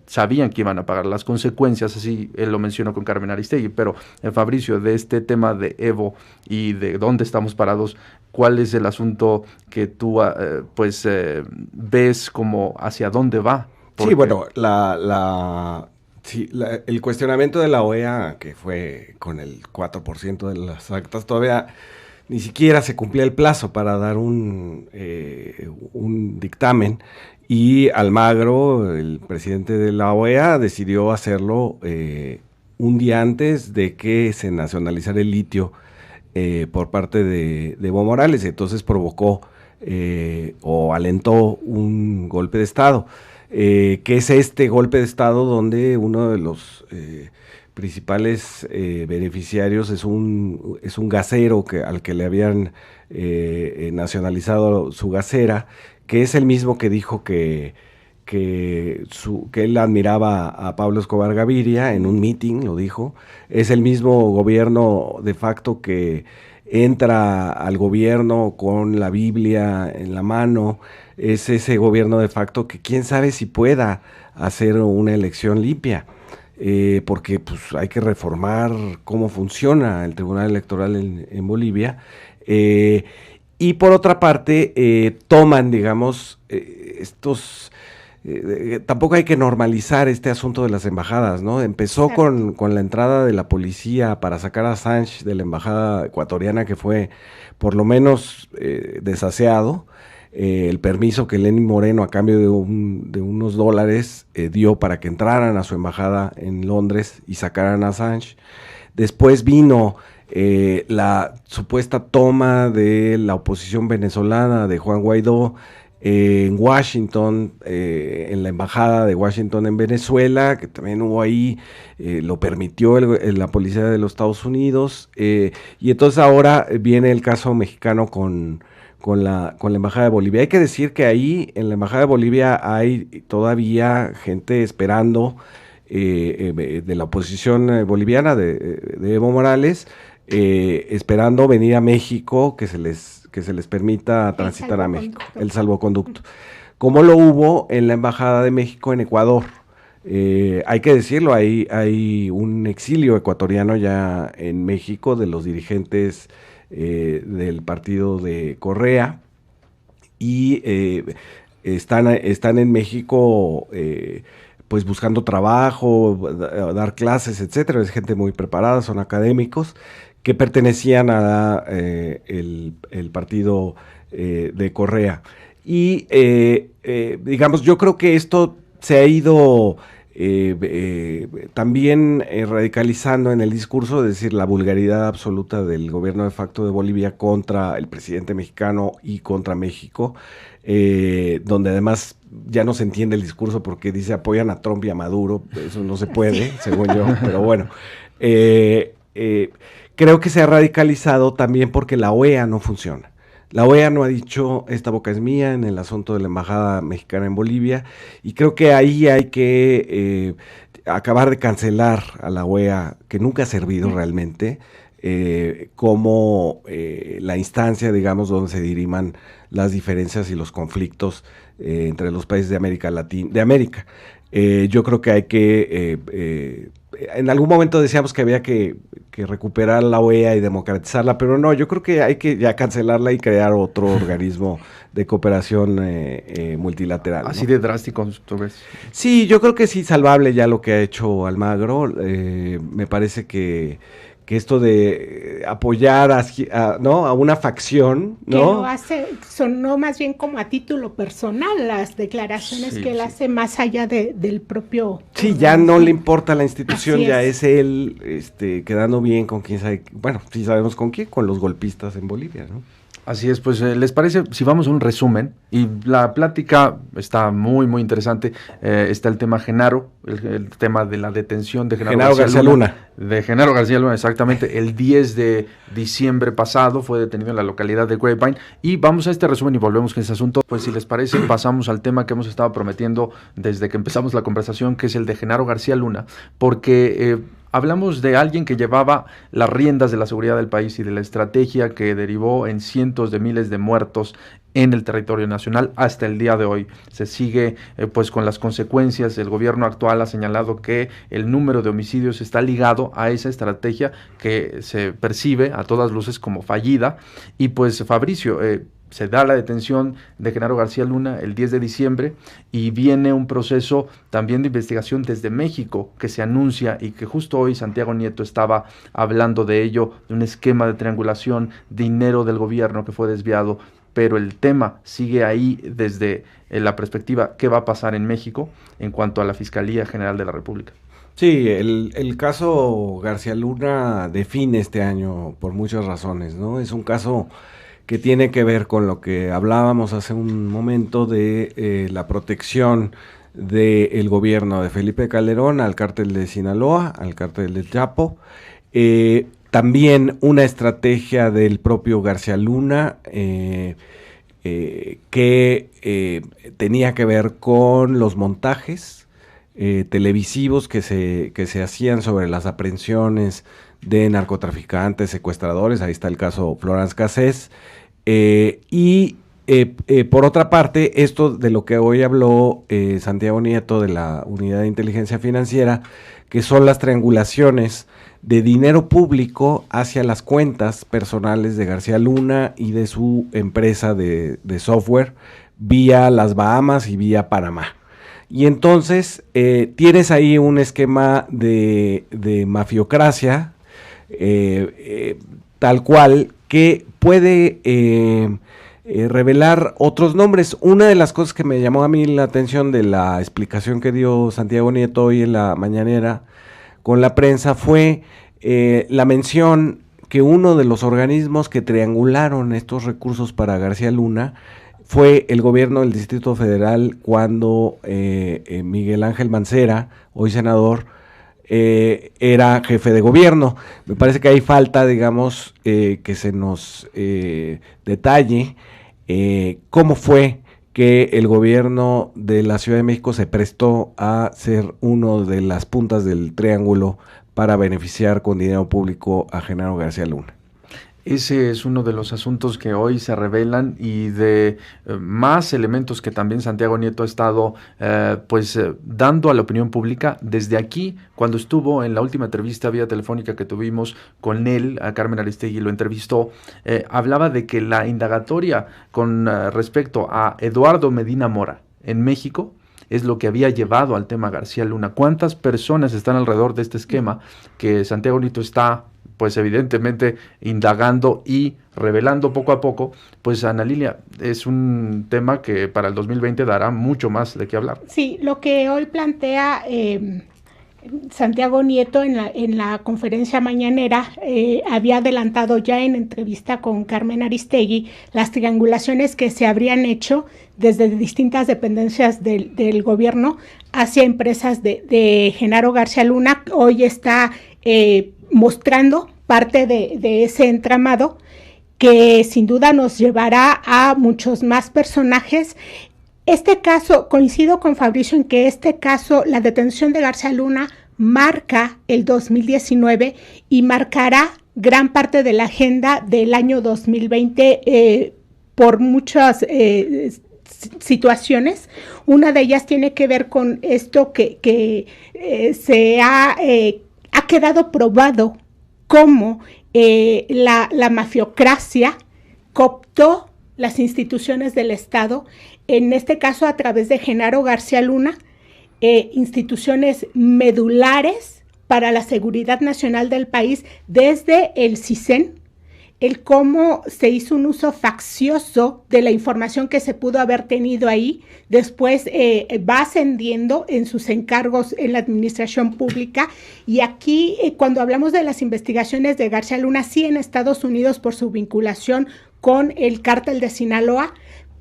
sabían que iban a pagar las consecuencias, así él lo mencionó con Carmen Aristegui. Pero Fabricio, de este tema de Evo y de dónde estamos parados, ¿cuál es el asunto que tú ves como hacia dónde va? Porque... Sí, bueno, el cuestionamiento de la OEA, que fue con el 4% de las actas, todavía ni siquiera se cumplía el plazo para dar un dictamen. Y Almagro, el presidente de la OEA, decidió hacerlo un día antes de que se nacionalizara el litio por parte de Evo Morales. Entonces provocó o alentó un golpe de Estado. Que es este golpe de Estado donde uno de los principales beneficiarios es un gasero al que le habían nacionalizado su gasera, que es el mismo que dijo que él admiraba a Pablo Escobar Gaviria en un meeting, lo dijo. Es el mismo gobierno de facto que entra al gobierno con la Biblia en la mano. Es ese gobierno de facto que quién sabe si pueda hacer una elección limpia, porque pues hay que reformar cómo funciona el Tribunal Electoral en Bolivia. Y por otra parte, toman, digamos, tampoco hay que normalizar este asunto de las embajadas, ¿no? Empezó con la entrada de la policía para sacar a Assange de la embajada ecuatoriana, que fue por lo menos desaseado. El permiso que Lenín Moreno, a cambio de unos dólares, dio para que entraran a su embajada en Londres y sacaran a Assange. Después vino la supuesta toma de la oposición venezolana de Juan Guaidó en Washington, en la embajada de Washington en Venezuela, que también hubo ahí, lo permitió la policía de los Estados Unidos, y entonces ahora viene el caso mexicano con la embajada de Bolivia. Hay que decir que ahí en la embajada de Bolivia hay todavía gente esperando de la oposición boliviana de Evo Morales, esperando venir a México, que se les permita transitar a México, el salvoconducto, como lo hubo en la Embajada de México en Ecuador. Hay que decirlo, hay un exilio ecuatoriano ya en México de los dirigentes del partido de Correa, y están en México pues buscando trabajo, dar clases, etcétera. Es gente muy preparada, son académicos que pertenecían a el partido de Correa. Y digamos, yo creo que esto se ha ido también radicalizando en el discurso, es decir, la vulgaridad absoluta del gobierno de facto de Bolivia contra el presidente mexicano y contra México, donde además ya no se entiende el discurso porque dice apoyan a Trump y a Maduro. Eso no se puede, según yo, pero bueno. Creo que se ha radicalizado también porque la OEA no funciona. La OEA no ha dicho esta boca es mía en el asunto de la embajada mexicana en Bolivia, y creo que ahí hay que acabar de cancelar a la OEA, que nunca ha servido realmente como la instancia, digamos, donde se diriman las diferencias y los conflictos entre los países de América Latina, yo creo que hay que en algún momento decíamos que había que recuperar la OEA y democratizarla, pero no, yo creo que hay que ya cancelarla y crear otro organismo de cooperación multilateral. Así, ¿no?, de drástico, ¿tú ves? Sí, yo creo que sí, salvable ya lo que ha hecho Almagro. Me parece que esto de apoyar a una facción, ¿no? Que lo hace, sonó más bien como a título personal las declaraciones que él hace más allá del propio... Sí, ya no le importa la institución, ya es él quedando bien con quién sabe, bueno, sí sabemos con quién, con los golpistas en Bolivia, ¿no? Así es, pues ¿les parece si vamos a un resumen? Y la plática está muy, muy interesante. Está el tema Genaro, el tema de la detención de Genaro García Luna. De Genaro García Luna, exactamente. El 10 de diciembre pasado fue detenido en la localidad de Grapevine. Y vamos a este resumen y volvemos con ese asunto. Pues si les parece, pasamos al tema que hemos estado prometiendo desde que empezamos la conversación, que es el de Genaro García Luna, porque... hablamos de alguien que llevaba las riendas de la seguridad del país y de la estrategia que derivó en cientos de miles de muertos en el territorio nacional hasta el día de hoy. Se sigue pues con las consecuencias. El gobierno actual ha señalado que el número de homicidios está ligado a esa estrategia que se percibe a todas luces como fallida. Y pues Fabricio, se da la detención de Genaro García Luna el 10 de diciembre y viene un proceso también de investigación desde México que se anuncia, y que justo hoy Santiago Nieto estaba hablando de ello, de un esquema de triangulación, dinero del gobierno que fue desviado, pero el tema sigue ahí desde la perspectiva ¿qué va a pasar en México en cuanto a la Fiscalía General de la República? Sí, el caso García Luna define este año por muchas razones, ¿no? Es un caso que tiene que ver con lo que hablábamos hace un momento de la protección del gobierno de Felipe Calderón al cártel de Sinaloa, al cártel del Chapo, también una estrategia del propio García Luna, que tenía que ver con los montajes televisivos que se hacían sobre las aprehensiones de narcotraficantes, secuestradores. Ahí está el caso Florence Cassés. Por otra parte, esto de lo que hoy habló Santiago Nieto de la Unidad de Inteligencia Financiera, que son las triangulaciones de dinero público hacia las cuentas personales de García Luna y de su empresa de software vía las Bahamas y vía Panamá. Y entonces tienes ahí un esquema de mafiocracia tal cual que puede revelar otros nombres. Una de las cosas que me llamó a mí la atención de la explicación que dio Santiago Nieto hoy en la mañanera con la prensa fue la mención que uno de los organismos que triangularon estos recursos para García Luna fue el gobierno del Distrito Federal cuando Miguel Ángel Mancera, hoy senador, era jefe de gobierno. Me parece que hay falta, digamos, que se nos detalle cómo fue que el gobierno de la Ciudad de México se prestó a ser uno de las puntas del triángulo para beneficiar con dinero público a Genaro García Luna. Ese es uno de los asuntos que hoy se revelan y de más elementos que también Santiago Nieto ha estado dando a la opinión pública desde aquí, cuando estuvo en la última entrevista vía telefónica que tuvimos con él, a Carmen Aristegui lo entrevistó, hablaba de que la indagatoria con respecto a Eduardo Medina Mora en México es lo que había llevado al tema García Luna. ¿Cuántas personas están alrededor de este esquema que Santiago Nieto está pues evidentemente indagando y revelando poco a poco? Pues Ana Lilia, es un tema que para el 2020 dará mucho más de qué hablar. Sí, lo que hoy plantea Santiago Nieto en la conferencia mañanera había adelantado ya en entrevista con Carmen Aristegui las triangulaciones que se habrían hecho desde distintas dependencias del gobierno hacia empresas de Genaro García Luna. Hoy está mostrando parte de ese entramado que sin duda nos llevará a muchos más personajes. Este caso, coincido con Fabricio en que este caso, la detención de García Luna, marca el 2019 y marcará gran parte de la agenda del año 2020 por muchas situaciones. Una de ellas tiene que ver con esto que se ha quedado probado cómo la mafiocracia cooptó las instituciones del Estado, en este caso a través de Genaro García Luna, instituciones medulares para la seguridad nacional del país, desde el CISEN, el cómo se hizo un uso faccioso de la información que se pudo haber tenido ahí, después va ascendiendo en sus encargos en la administración pública, y aquí cuando hablamos de las investigaciones de García Luna, sí en Estados Unidos por su vinculación con el cártel de Sinaloa,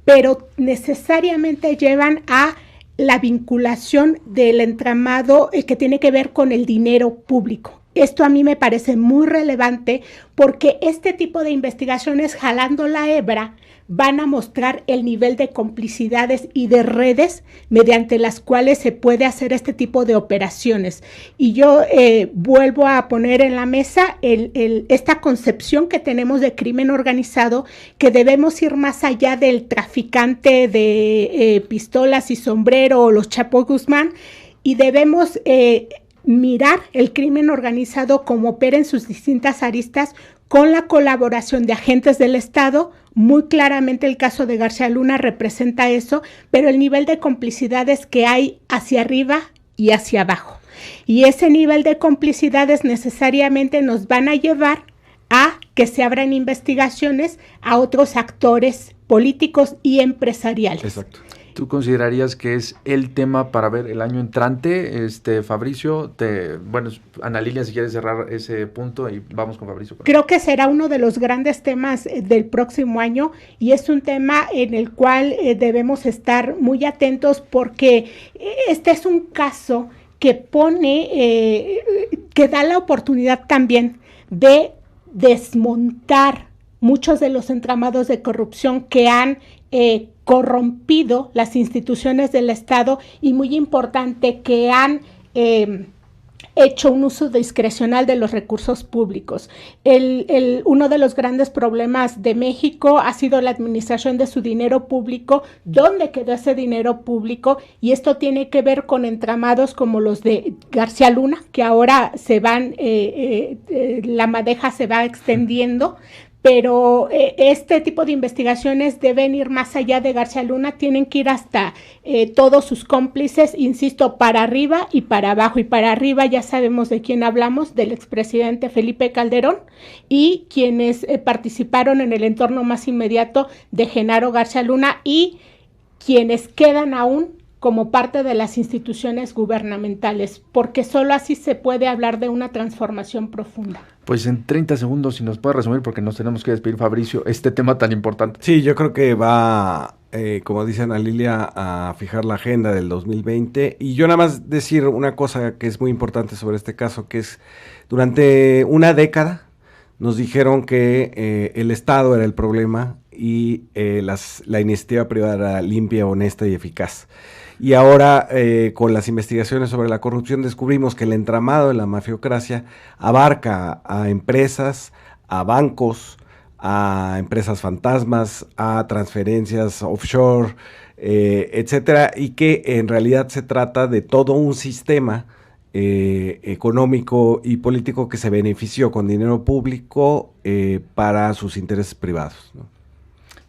pero necesariamente llevan a la vinculación del entramado que tiene que ver con el dinero público. Esto a mí me parece muy relevante porque este tipo de investigaciones, jalando la hebra, van a mostrar el nivel de complicidades y de redes mediante las cuales se puede hacer este tipo de operaciones. Y yo vuelvo a poner en la mesa esta concepción que tenemos de crimen organizado, que debemos ir más allá del traficante de pistolas y sombrero o los Chapo Guzmán, y debemos mirar el crimen organizado como opera en sus distintas aristas con la colaboración de agentes del Estado. Muy claramente el caso de García Luna representa eso, pero el nivel de complicidades que hay hacia arriba y hacia abajo. Y ese nivel de complicidades necesariamente nos van a llevar a que se abran investigaciones a otros actores políticos y empresariales. Exacto. ¿Tú considerarías que es el tema para ver el año entrante, Fabricio? Bueno, Ana Lilia, si quieres cerrar ese punto y vamos con Fabricio. Creo que será uno de los grandes temas del próximo año, y es un tema en el cual debemos estar muy atentos, porque este es un caso que pone, que da la oportunidad también de desmontar muchos de los entramados de corrupción que han corrompido las instituciones del Estado y, muy importante, que han hecho un uso discrecional de los recursos públicos. Uno de los grandes problemas de México ha sido la administración de su dinero público, dónde quedó ese dinero público, y esto tiene que ver con entramados como los de García Luna, que ahora se van, la madeja se va extendiendo, pero este tipo de investigaciones deben ir más allá de García Luna, tienen que ir hasta todos sus cómplices, insisto, para arriba y para abajo. Y para arriba ya sabemos de quién hablamos, del expresidente Felipe Calderón y quienes participaron en el entorno más inmediato de Genaro García Luna y quienes quedan aún como parte de las instituciones gubernamentales, porque solo así se puede hablar de una transformación profunda. Pues en 30 segundos, si nos puede resumir, porque nos tenemos que despedir, Fabricio, este tema tan importante. Sí, yo creo que va, como dice Ana Lilia, a fijar la agenda del 2020. Y yo nada más decir una cosa que es muy importante sobre este caso, que es, durante una década nos dijeron que el Estado era el problema y la iniciativa privada era limpia, honesta y eficaz. Y ahora, con las investigaciones sobre la corrupción, descubrimos que el entramado de la mafiocracia abarca a empresas, a bancos, a empresas fantasmas, a transferencias offshore, etcétera, y que en realidad se trata de todo un sistema económico y político que se benefició con dinero público para sus intereses privados, ¿no?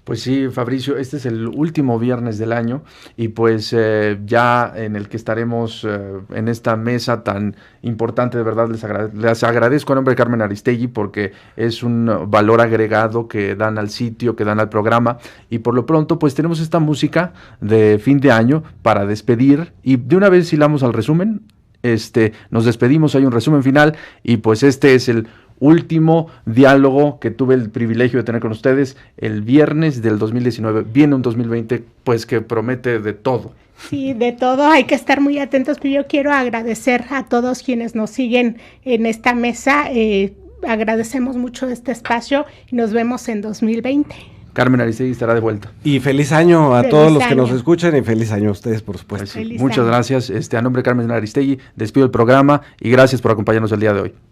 Pues sí, Fabricio, este es el último viernes del año y pues ya en el que estaremos en esta mesa tan importante, de verdad les agradezco a nombre de Carmen Aristegui porque es un valor agregado que dan al sitio, que dan al programa, y por lo pronto pues tenemos esta música de fin de año para despedir, y de una vez hilamos al resumen, nos despedimos, hay un resumen final y pues este es el último diálogo que tuve el privilegio de tener con ustedes el viernes del 2019. Viene un 2020 pues que promete de todo. Sí, de todo, hay que estar muy atentos, pero yo quiero agradecer a todos quienes nos siguen en esta mesa, agradecemos mucho este espacio y nos vemos en 2020. Carmen Aristegui estará de vuelta. Y feliz año a todos los que nos escuchan, y feliz año a ustedes, por supuesto. Pues sí, muchas gracias. A nombre de Carmen Aristegui, despido el programa y gracias por acompañarnos el día de hoy.